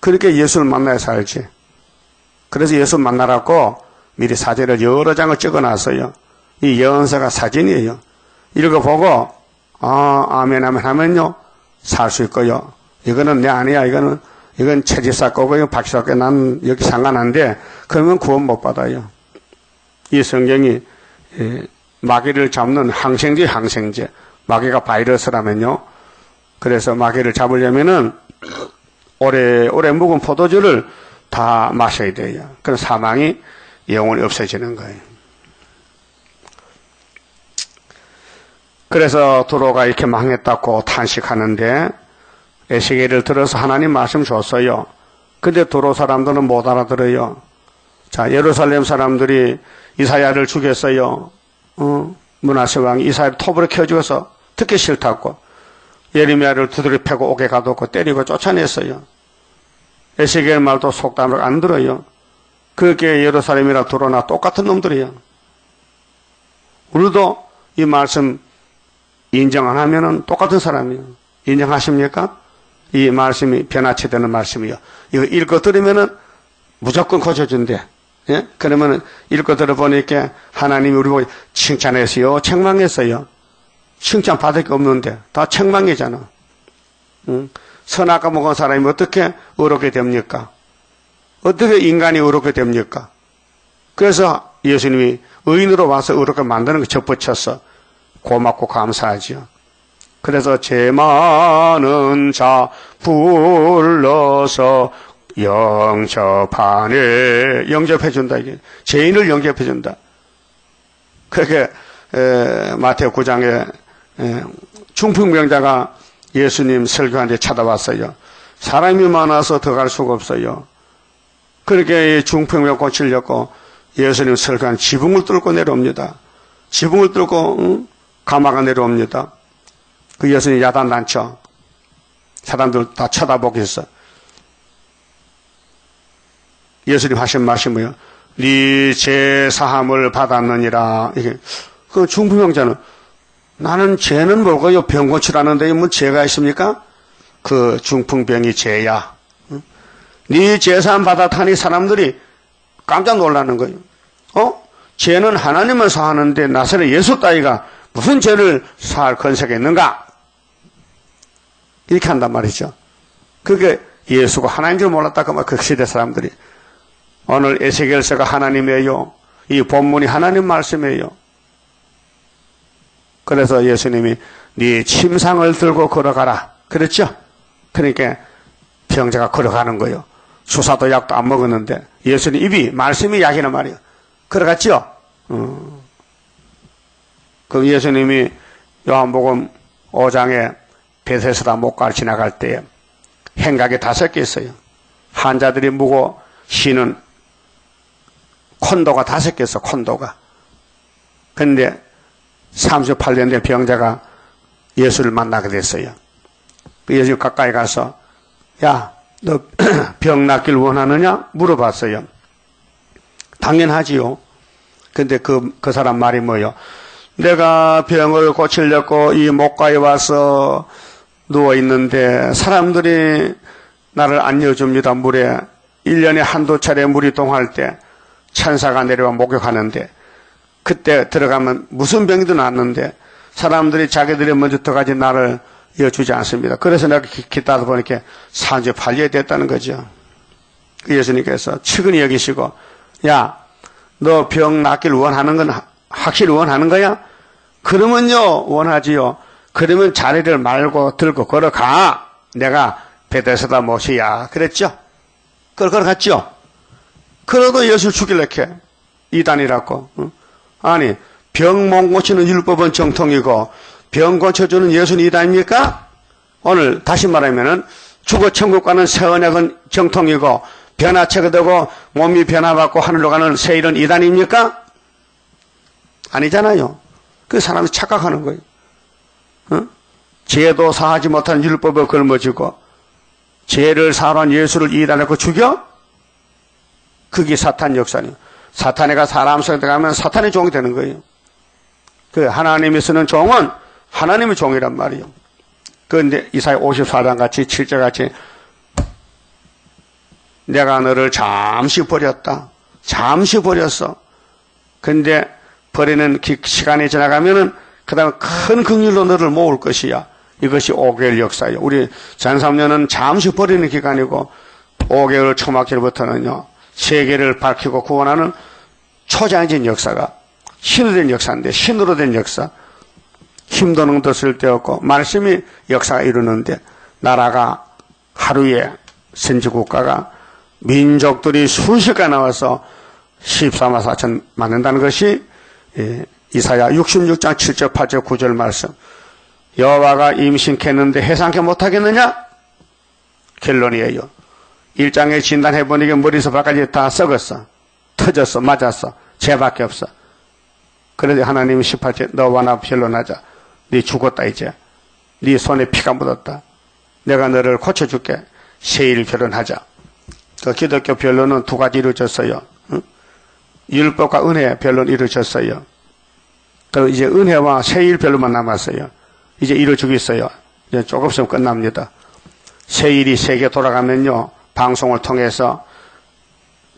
그렇게 예수를 만나야 살지. 그래서 예수 만나라고 미리 사제를 여러 장을 찍어놨어요. 이 예언서가 사진이에요. 읽어보고 아멘 아멘 하면요 살 수 있고요. 이거는 내 아니야. 이건 최지사 거고요. 박지사 거고 난 여기 상관한데 그러면 구원 못 받아요. 이 성경이 마귀를 잡는 항생제. 마귀가 바이러스라면요. 그래서 마귀를 잡으려면은 오래 묵은 포도주를 다 마셔야 돼요. 그럼 사망이 영원히 없어지는 거예요. 그래서 도로가 이렇게 망했다고 탄식하는데 에스겔을 들어서 하나님 말씀 줬어요. 근데 도로 사람들은 못 알아들어요. 자, 예루살렘 사람들이 이사야를 죽였어요. 므낫세 왕이 이사야를 톱으로 켜 죽어서 듣기 싫다고 예레미야를 두드려 패고 옥에 가뒀고 때리고 쫓아냈어요. 에스겔 말도 속담을 안 들어요. 그렇게 예루살렘이나 도로나 똑같은 놈들이에요. 우리도 이 말씀 인정 안 하면은 똑같은 사람이에요. 인정하십니까? 이 말씀이 변화치 되는 말씀이요. 이거 읽고 들으면은 무조건 고쳐준대. 예? 그러면은 읽고 들어보니까 하나님이 우리 보고 칭찬했어요? 책망했어요? 칭찬 받을 게 없는데 다 책망이잖아. 선악과 먹은 사람이 어떻게 의롭게 됩니까? 어떻게 인간이 의롭게 됩니까? 그래서 예수님이 의인으로 와서 의롭게 만드는 거 접붙여서 고맙고 감사하지요. 그래서 죄 많은 자 불러서 영접하네. 영접해준다. 이게 죄인을 영접해준다. 그렇게 마태오 9장에 중풍병자가 예수님 설교하는데 찾아왔어요. 사람이 많아서 들어갈 수가 없어요. 그렇게 중풍병 고치려고 예수님 설교한 지붕을 뚫고 내려옵니다. 지붕을 뚫고 가마가 내려옵니다. 그 예수님 야단단쳐. 사람들 다 쳐다보고 있어. 예수님 하신 말씀이 뭐예요? 네 죄 사함을 받았느니라. 이게 그 중풍병자는 나는 죄는 뭐고요? 병 고치라는데 뭐 죄가 있습니까? 그 중풍병이 죄야. 네 죄 사함 받았다니 사람들이 깜짝 놀라는 거예요. 죄는 하나님을 사하는데 나사렛 예수 따위가 무슨 죄를 사할 권세가 있는가? 이렇게 한단 말이죠. 그게 예수가 하나님인 줄 몰랐다고 막 그 시대 사람들이. 오늘 에스겔서가 하나님이에요. 이 본문이 하나님 말씀이에요. 그래서 예수님이 네 침상을 들고 걸어가라. 그랬죠? 그러니까 병자가 걸어가는 거예요. 주사도 약도 안 먹었는데 예수님 입이 말씀이 약이란 말이에요. 걸어갔죠? 그 예수님이 요한복음 5장에 베데스다 목가를 지나갈 때 행각이 5개 있어요. 환자들이 묵고 쉬는 콘도가 5개 있어. 콘도가. 그런데 38년 된 병자가 예수를 만나게 됐어요. 예수 가까이 가서 야, 너 병 낫길 원하느냐? 물어봤어요. 당연하지요. 근데 그 사람 말이 뭐예요? 내가 병을 고치려고 이 목가에 와서 누워있는데 사람들이 나를 안려줍니다. 물에 1년에 한두 차례 물이 동할 때 천사가 내려와 목욕하는데 그때 들어가면 무슨 병이든 낫는데 사람들이 자기들이 먼저 들어가지 나를 이어주지 않습니다. 그래서 내가 기다리다 보니까 38년이 됐다는 거죠. 예수님께서 측은히 여기시고 야, 너 병 낫길 원하는 건 확실히 원하는 거야? 그러면요 원하지요. 그러면 자리를 말고 들고 걸어가. 내가 베데스다 못이야. 그랬죠? 걸어갔죠? 그래도 예수를 죽이려고 해. 이단이라고. 아니 병 못 고치는 율법은 정통이고 병 고쳐주는 예수는 이단입니까? 오늘 다시 말하면은 죽어 천국 가는 새 언약은 정통이고 변화체가 되고 몸이 변화받고 하늘로 가는 새 일은 이단입니까? 아니잖아요. 그 사람이 착각하는 거예요. 죄도 사하지 못한 율법을 걸머쥐고 죄를 사하러 한 예수를 이단하고 죽여? 그게 사탄 역사네요. 사탄이가 사람 속에 들어가면 사탄의 종이 되는 거예요. 그 하나님이 쓰는 종은 하나님의 종이란 말이에요. 그런데 이사야 54장 같이 7절 같이 내가 너를 잠시 버렸다. 잠시 버렸어. 근데 버리는 시간이 지나가면은 그 다음에 큰 긍휼로 너를 모을 것이야. 이것이 5개월 역사예요. 우리 전3년은 잠시 버리는 기간이고 5개월 초막절부터는요. 세계를 밝히고 구원하는 초장진 역사가 신으로 된 역사인데 신으로 된 역사. 힘도 능도 쓸데없고 말씀이 역사가 이루는데 나라가 하루에 선지국가가 민족들이 순식간에 나와서 14만 4천 맞는다는 것이 이사야 66장 7절 8절 9절 말씀. 여호와가 임신했는데 해상케 못하겠느냐? 결론이에요. 1장에 진단해보니까 머리에서 발까지 다 썩었어. 터졌어. 맞았어. 죄밖에 없어. 그래서 하나님이 18절 너와 나 변론하자. 네 죽었다 이제. 네 손에 피가 묻었다. 내가 너를 고쳐줄게. 세일 변론하자. 그 기독교 변론은 두 가지 이루어졌어요. 응? 율법과 은혜 변론 이루어졌어요. 그 이제 은혜와 세일 변론만 남았어요. 이제 이루어지겠어요. 이제 조금 있으면 끝납니다. 세일이 세계 돌아가면요. 방송을 통해서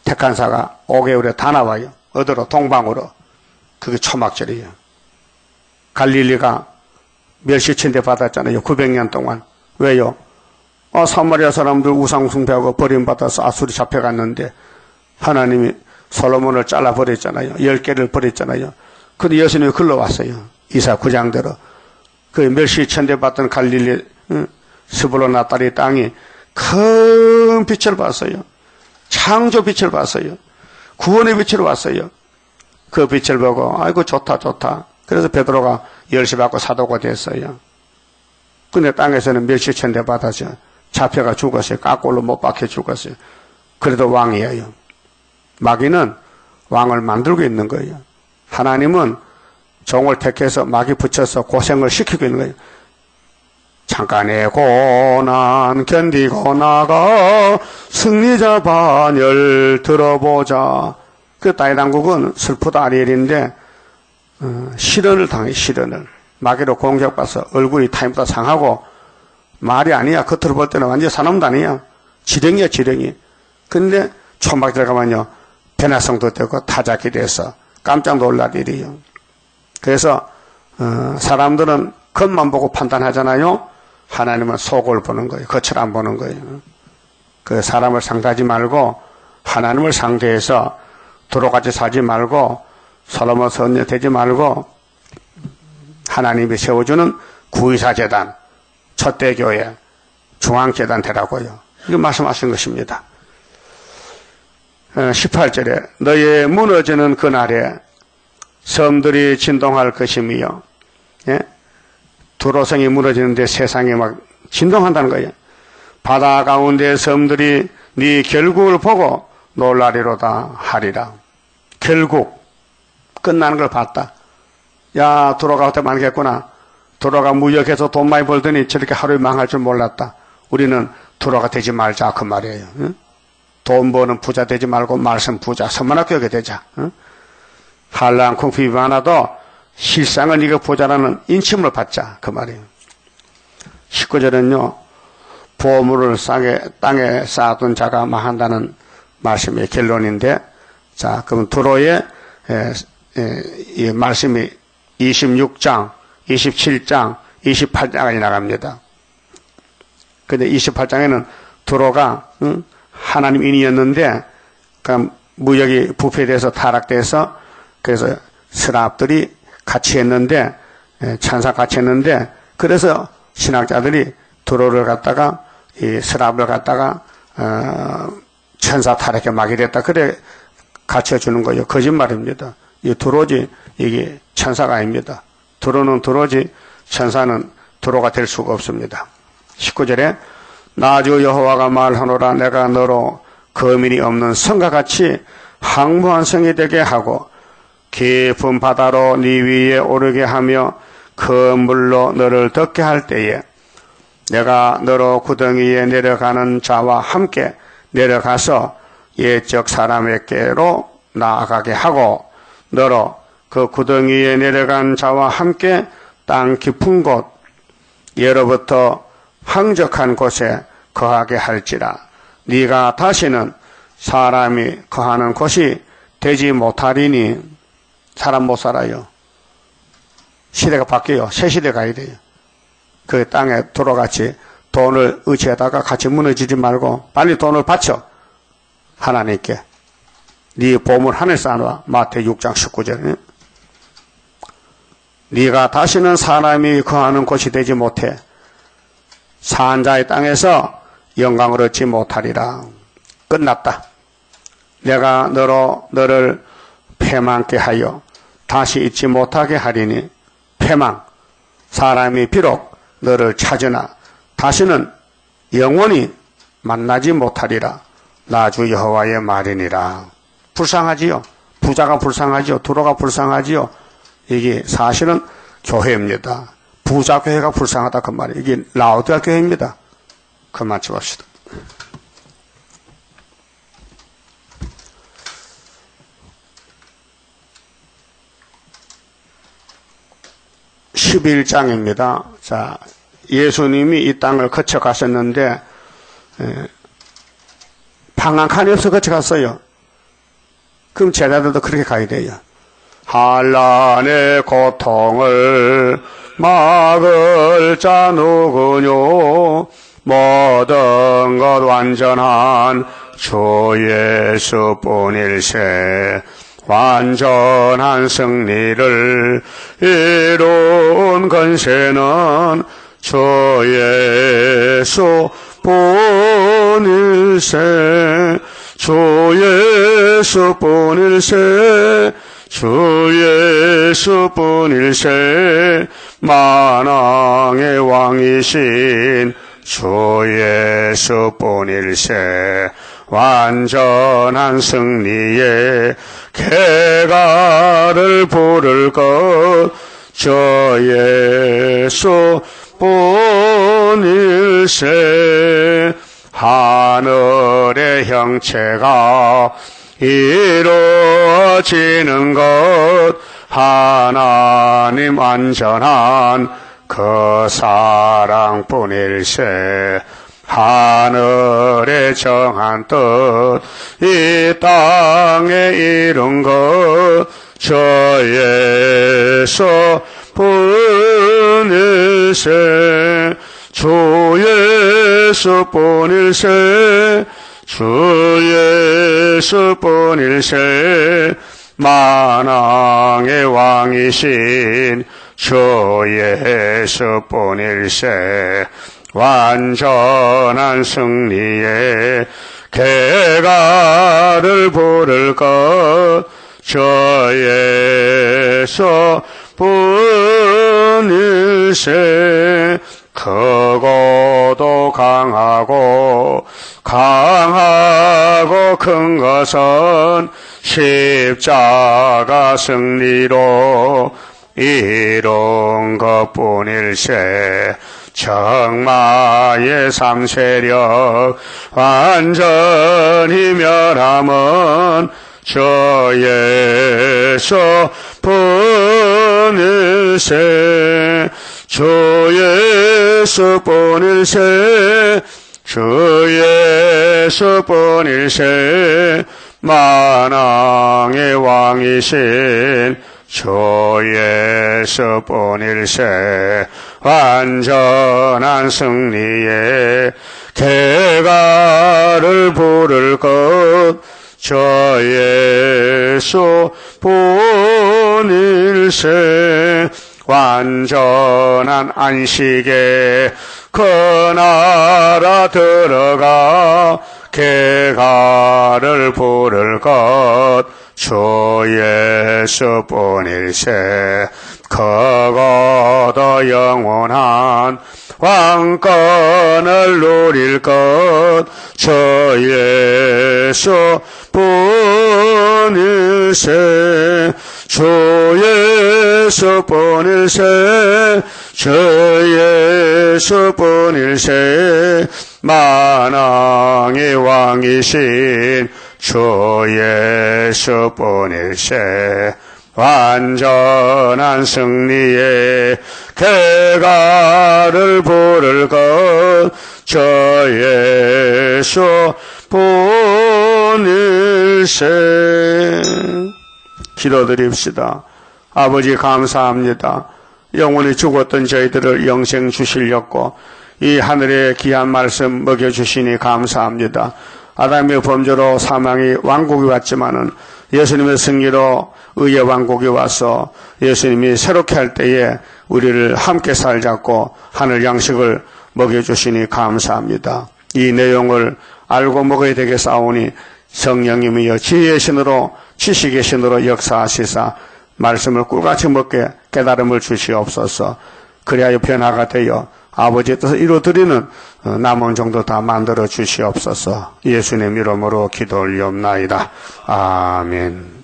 택한 사가 5개월에 다 나와요. 어디로? 동방으로. 그게 초막절이에요. 갈릴리가 멸시천대 받았잖아요. 900년 동안. 왜요? 사마리아 사람들 우상 숭배하고 버림받아서 아수리 잡혀갔는데 하나님이 솔로몬을 잘라버렸잖아요. 10개를 버렸잖아요. 근데 예수님이 글러왔어요. 이사 9장대로. 그 멸시천대 받던 갈릴리 스불론 나따리 땅이 큰 빛을 봤어요. 창조 빛을 봤어요. 구원의 빛을 봤어요. 그 빛을 보고 아이고 좋다 좋다. 그래서 베드로가 열시 받고 사도가 됐어요. 근데 땅에서는 멸시천대 받아서 잡혀가 죽었어요. 까꼴로 못 박혀 죽었어요. 그래도 왕이에요. 마귀는 왕을 만들고 있는 거예요. 하나님은 종을 택해서 마귀 붙여서 고생을 시키고 있는 거예요. 잠깐의 고난 견디고 나가 승리자 반열 들어보자. 그 다윗왕국은 슬프다 아리엘인데 시련을 당해. 시련을 마귀로 공격받아서 얼굴이 타임보다 상하고 말이 아니야. 겉으로 볼 때는 완전 사람도 아니야. 지렁이야 지렁이. 근데 초막 들어가면요 변화성도 되고 타작이 돼서 깜짝 놀랄 일이에요. 그래서 사람들은 겉만 보고 판단하잖아요. 하나님은 속을 보는 거예요. 겉을 안 보는 거예요. 그 사람을 상대하지 말고 하나님을 상대해서 도로같이 살지 말고 솔로몬 선녀 되지 말고 하나님이 세워주는 구의사재단, 첫대교회, 중앙재단 되라고요. 이거 말씀하신 것입니다. 18절에 너의 무너지는 그날에 섬들이 진동할 것이며 두로성이 무너지는데 세상이 막 진동한다는 거예요. 바다 가운데 섬들이 네 결국을 보고 놀라리로다 하리라. 결국 끝나는 걸 봤다. 야 두로가 어떻게 망했구나. 두로가 무역해서 돈 많이 벌더니 저렇게 하루에 망할 줄 몰랐다. 우리는 두로가 되지 말자 그 말이에요. 응? 돈 버는 부자 되지 말고 말씀 부자 선만학교에 되자. 응? 한량콩 비만하도 실상은 이거 부자라는 인침을 받자 그 말이에요. 19절은요 보물을 땅에 쌓아둔 자가 망한다는 말씀의 결론인데, 자 그럼 두로의 이 말씀이 26장, 27장, 28장까지 나갑니다. 근데 28장에는 두로가 하나님 인이었는데 그 무역이 부패돼서 타락돼서 그래서 스랍들이 같이 했는데 천사 같이 했는데 그래서 신학자들이 두로를 갖다가 이 스랍을 갖다가 천사 타락에 막이 됐다 그래 갖춰주는 거예요. 거짓말입니다. 이 두로지 이게 천사가 아닙니다. 두로는 두로지 천사는 두로가 될 수가 없습니다. 19절에 나 주 여호와가 말하노라 내가 너로 거민이 없는 성과 같이 황무한 성이 되게 하고 깊은 바다로 네 위에 오르게 하며 그 물로 너를 덮게 할 때에 내가 너로 구덩이에 내려가는 자와 함께 내려가서 옛적 사람에게로 나아가게 하고 너로 그 구덩이에 내려간 자와 함께 땅 깊은 곳 예로부터 항적한 곳에 거하게 할지라. 네가 다시는 사람이 거하는 곳이 되지 못하리니 사람 못 살아요. 시대가 바뀌어요. 새 시대 가야 돼요. 그 땅에 돌아같이 돈을 의지하다가 같이 무너지지 말고 빨리 돈을 바쳐. 하나님께. 네 보물 하늘에서 놔. 마태 6장 19절. 네가 다시는 사람이 거하는 곳이 되지 못해. 산자의 땅에서 영광을 얻지 못하리라. 끝났다. 내가 너를 패망케 하여 다시 잊지 못하게 하리니 패망. 사람이 비록 너를 찾으나 다시는 영원히 만나지 못하리라. 나 주 여호와의 말이니라. 불쌍하지요. 부자가 불쌍하지요. 두로가 불쌍하지요. 이게 사실은 교회입니다. 부자 교회가 불쌍하다 그 말이에요. 이게 라오디아 교회입니다. 그만 찍읍시다. 11장입니다. 자, 예수님이 이 땅을 거쳐가셨는데 방 한 칸이 없어 거쳐갔어요. 그럼 제자들도 그렇게 가야 돼요. 한란의 고통을 막을 자 누구뇨? 모든 것 완전한 주 예수뿐일세. 완전한 승리를 이룬 건세는 주 예수뿐일세. 주 예수뿐일세. 주 예수뿐일세. 만왕의 왕이신 주 예수뿐일세. 완전한 승리의 개가를 부를 것 주 예수뿐일세. 하늘의 형체가 이루어지는 것 하나님 완전한 그 사랑뿐일세. 하늘에 정한 뜻 이 땅에 이룬 것 주 예수뿐일세. 주 예수뿐일세. 주 예수뿐일세. 만왕의 왕이신 주 예수뿐일세. 완전한 승리의 개가를 부를 것 주 예수뿐일세. 크고도 강하고 큰 것은 십자가 승리로 이룬 것뿐일세. 적마의 삼세력 완전히 멸함은 주 예수뿐일세. 주 예수뿐일세. 주 예수뿐일세. 만왕의 왕이신 주 예수뿐일세. 완전한 승리의 개가를 부를 것 주 예수뿐일세. 완전한 안식에 그 나라 들어가 개가를 부를 것 주 예수뿐일세. 크고도 영원한 왕권을 누릴 것 주 예수뿐일세. 주 예수뿐일세. 주 예수뿐일세. 만왕의 왕이신 주 예수뿐일세. 완전한 승리의 개가를 부를 것 주 예수뿐일세. 기도드립시다. 아버지 감사합니다. 영원히 죽었던 저희들을 영생 주시려고 이 하늘의 귀한 말씀 먹여주시니 감사합니다. 아담의 범죄로 사망이 왕국이 왔지만은 예수님의 승리로 의의 왕국이 와서 예수님이 새롭게 할 때에 우리를 함께 살자고 하늘 양식을 먹여주시니 감사합니다. 이 내용을 알고 먹어야 되겠사오니 성령님이여 지혜의 신으로 지식의 신으로 역사하시사 말씀을 꿀같이 먹게 깨달음을 주시옵소서. 그리하여 변화가 되어 아버지의 뜻을 이루어드리는 남은 정도 다 만들어 주시옵소서. 예수님 이름으로 기도 올리옵나이다. 아멘.